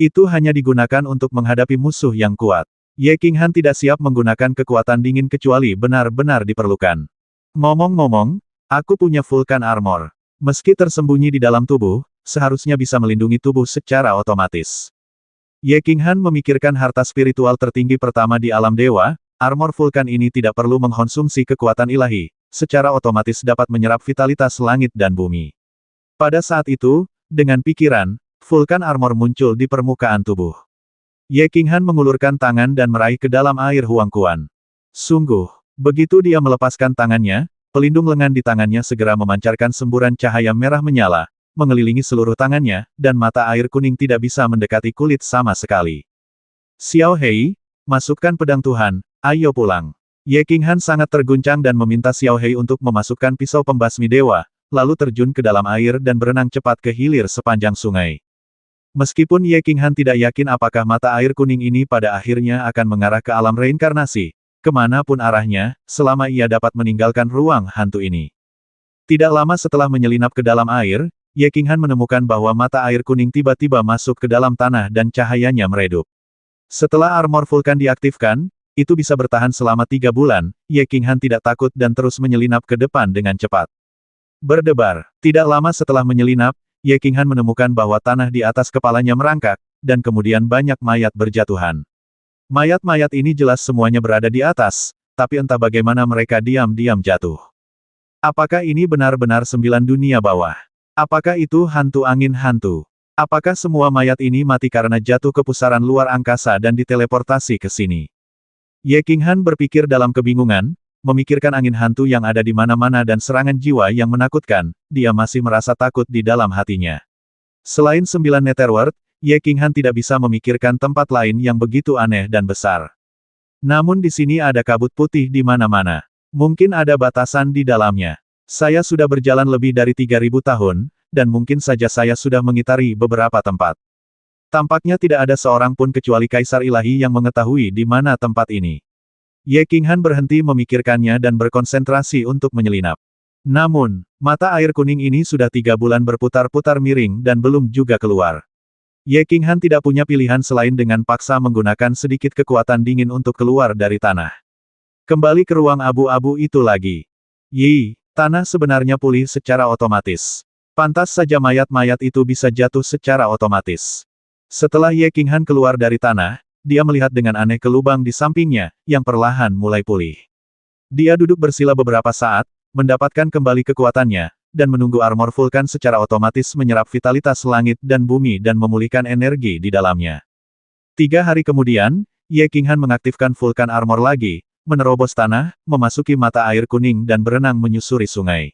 Itu hanya digunakan untuk menghadapi musuh yang kuat. Ye Qinghan tidak siap menggunakan kekuatan dingin kecuali benar-benar diperlukan. Ngomong-ngomong, aku punya Vulcan Armor. Meski tersembunyi di dalam tubuh, seharusnya bisa melindungi tubuh secara otomatis. Ye Qinghan memikirkan harta spiritual tertinggi pertama di alam dewa, armor Vulcan ini tidak perlu mengkonsumsi kekuatan ilahi, secara otomatis dapat menyerap vitalitas langit dan bumi. Pada saat itu, dengan pikiran, Vulcan Armor muncul di permukaan tubuh. Ye Qinghan mengulurkan tangan dan meraih ke dalam air Huangquan. Sungguh, begitu dia melepaskan tangannya, pelindung lengan di tangannya segera memancarkan semburan cahaya merah menyala, mengelilingi seluruh tangannya, dan mata air kuning tidak bisa mendekati kulit sama sekali. Xiao Hei, masukkan pedang Tuhan, ayo pulang. Ye Qinghan sangat terguncang dan meminta Xiao Hei untuk memasukkan pisau pembasmi dewa, lalu terjun ke dalam air dan berenang cepat ke hilir sepanjang sungai. Meskipun Ye Qinghan tidak yakin apakah mata air kuning ini pada akhirnya akan mengarah ke alam reinkarnasi, kemanapun arahnya, selama ia dapat meninggalkan ruang hantu ini. Tidak lama setelah menyelinap ke dalam air, Ye Qinghan menemukan bahwa mata air kuning tiba-tiba masuk ke dalam tanah dan cahayanya meredup. Setelah armor Vulcan diaktifkan, itu bisa bertahan selama 3 bulan, Ye Qinghan tidak takut dan terus menyelinap ke depan dengan cepat. Berdebar. Tidak lama setelah menyelinap, Ye Qinghan menemukan bahwa tanah di atas kepalanya merangkak, dan kemudian banyak mayat berjatuhan. Mayat-mayat ini jelas semuanya berada di atas, tapi entah bagaimana mereka diam-diam jatuh. Apakah ini benar-benar 9 dunia bawah? Apakah itu hantu angin hantu? Apakah semua mayat ini mati karena jatuh ke pusaran luar angkasa dan diteleportasi ke sini? Ye Qinghan berpikir dalam kebingungan, memikirkan angin hantu yang ada di mana-mana dan serangan jiwa yang menakutkan, dia masih merasa takut di dalam hatinya. Selain 9 Netherworld, Ye Qinghan tidak bisa memikirkan tempat lain yang begitu aneh dan besar. Namun di sini ada kabut putih di mana-mana. Mungkin ada batasan di dalamnya. Saya sudah berjalan lebih dari 3.000 tahun, dan mungkin saja saya sudah mengitari beberapa tempat. Tampaknya tidak ada seorang pun kecuali Kaisar Ilahi yang mengetahui di mana tempat ini. Ye Qinghan berhenti memikirkannya dan berkonsentrasi untuk menyelinap. Namun, mata air kuning ini sudah 3 bulan berputar-putar miring dan belum juga keluar. Ye Qinghan tidak punya pilihan selain dengan paksa menggunakan sedikit kekuatan dingin untuk keluar dari tanah. Kembali ke ruang abu-abu itu lagi. Yi, tanah sebenarnya pulih secara otomatis. Pantas saja mayat-mayat itu bisa jatuh secara otomatis. Setelah Ye Qinghan keluar dari tanah, dia melihat dengan aneh ke lubang di sampingnya, yang perlahan mulai pulih. Dia duduk bersila beberapa saat, mendapatkan kembali kekuatannya, dan menunggu armor vulkan secara otomatis menyerap vitalitas langit dan bumi dan memulihkan energi di dalamnya. 3 hari kemudian, Ye Qinghan mengaktifkan vulkan armor lagi, menerobos tanah, memasuki mata air kuning dan berenang menyusuri sungai.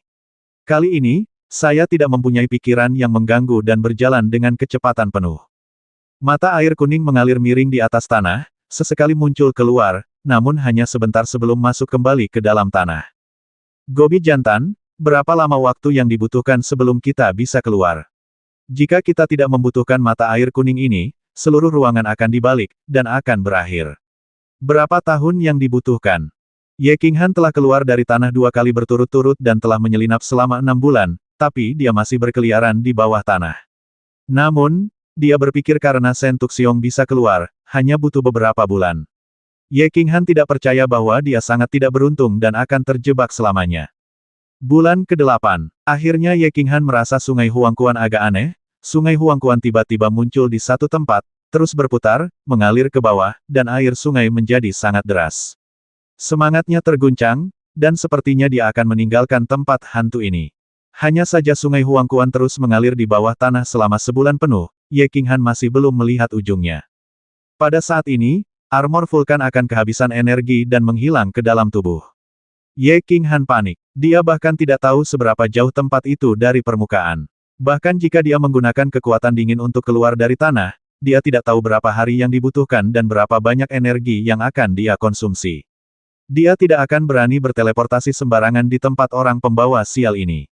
Kali ini, saya tidak mempunyai pikiran yang mengganggu dan berjalan dengan kecepatan penuh. Mata air kuning mengalir miring di atas tanah, sesekali muncul keluar, namun hanya sebentar sebelum masuk kembali ke dalam tanah. Gobi jantan, berapa lama waktu yang dibutuhkan sebelum kita bisa keluar? Jika kita tidak membutuhkan mata air kuning ini, seluruh ruangan akan dibalik, dan akan berakhir. Berapa tahun yang dibutuhkan? Ye Qinghan telah keluar dari tanah 2 kali berturut-turut dan telah menyelinap selama 6 bulan, tapi dia masih berkeliaran di bawah tanah. Namun, dia berpikir karena Shen Tuxiong bisa keluar, hanya butuh beberapa bulan. Ye Qinghan tidak percaya bahwa dia sangat tidak beruntung dan akan terjebak selamanya. Bulan ke-8. Akhirnya Ye Qinghan merasa Sungai Huangquan agak aneh. Sungai Huangquan tiba-tiba muncul di satu tempat, terus berputar, mengalir ke bawah, dan air sungai menjadi sangat deras. Semangatnya terguncang, dan sepertinya dia akan meninggalkan tempat hantu ini. Hanya saja Sungai Huangquan terus mengalir di bawah tanah selama sebulan penuh, Ye Qinghan masih belum melihat ujungnya. Pada saat ini, armor vulkan akan kehabisan energi dan menghilang ke dalam tubuh. Ye Qinghan panik. Dia bahkan tidak tahu seberapa jauh tempat itu dari permukaan. Bahkan jika dia menggunakan kekuatan dingin untuk keluar dari tanah, dia tidak tahu berapa hari yang dibutuhkan dan berapa banyak energi yang akan dia konsumsi. Dia tidak akan berani berteleportasi sembarangan di tempat orang pembawa sial ini.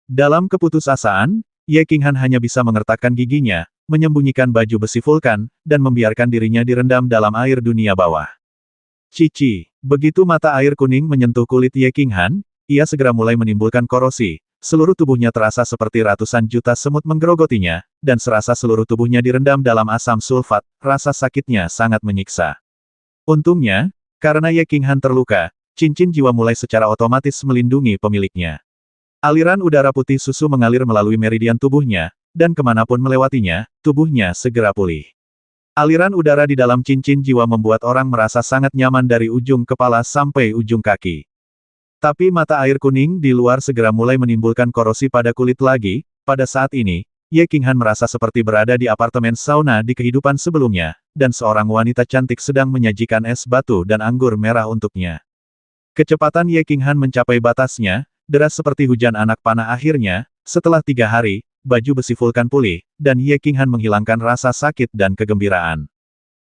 Dalam keputusasaan, Ye Qinghan hanya bisa mengertakkan giginya, menyembunyikan baju besi vulkan, dan membiarkan dirinya direndam dalam air dunia bawah. Cici, begitu mata air kuning menyentuh kulit Ye Qinghan, ia segera mulai menimbulkan korosi, seluruh tubuhnya terasa seperti ratusan juta semut menggerogotinya, dan serasa seluruh tubuhnya direndam dalam asam sulfat, rasa sakitnya sangat menyiksa. Untungnya, karena Ye Qinghan terluka, cincin jiwa mulai secara otomatis melindungi pemiliknya. Aliran udara putih susu mengalir melalui meridian tubuhnya, dan kemanapun melewatinya, tubuhnya segera pulih. Aliran udara di dalam cincin jiwa membuat orang merasa sangat nyaman dari ujung kepala sampai ujung kaki. Tapi mata air kuning di luar segera mulai menimbulkan korosi pada kulit lagi. Pada saat ini, Ye Qinghan merasa seperti berada di apartemen sauna di kehidupan sebelumnya, dan seorang wanita cantik sedang menyajikan es batu dan anggur merah untuknya. Kecepatan Ye Qinghan mencapai batasnya, deras seperti hujan anak panah akhirnya, setelah 3 hari, baju besi vulkan pulih, dan Ye Qinghan menghilangkan rasa sakit dan kegembiraan.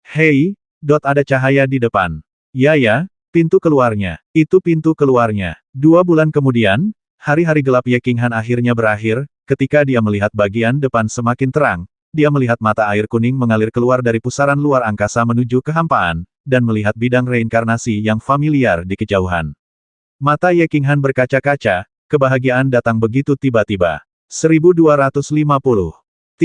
Hei, ada cahaya di depan. Ya, pintu keluarnya. Itu pintu keluarnya. 2 bulan kemudian, hari-hari gelap Ye Qinghan akhirnya berakhir, ketika dia melihat bagian depan semakin terang, dia melihat mata air kuning mengalir keluar dari pusaran luar angkasa menuju kehampaan, dan melihat bidang reinkarnasi yang familiar di kejauhan. Mata Ye Qinghan berkaca-kaca, kebahagiaan datang begitu tiba-tiba. 1250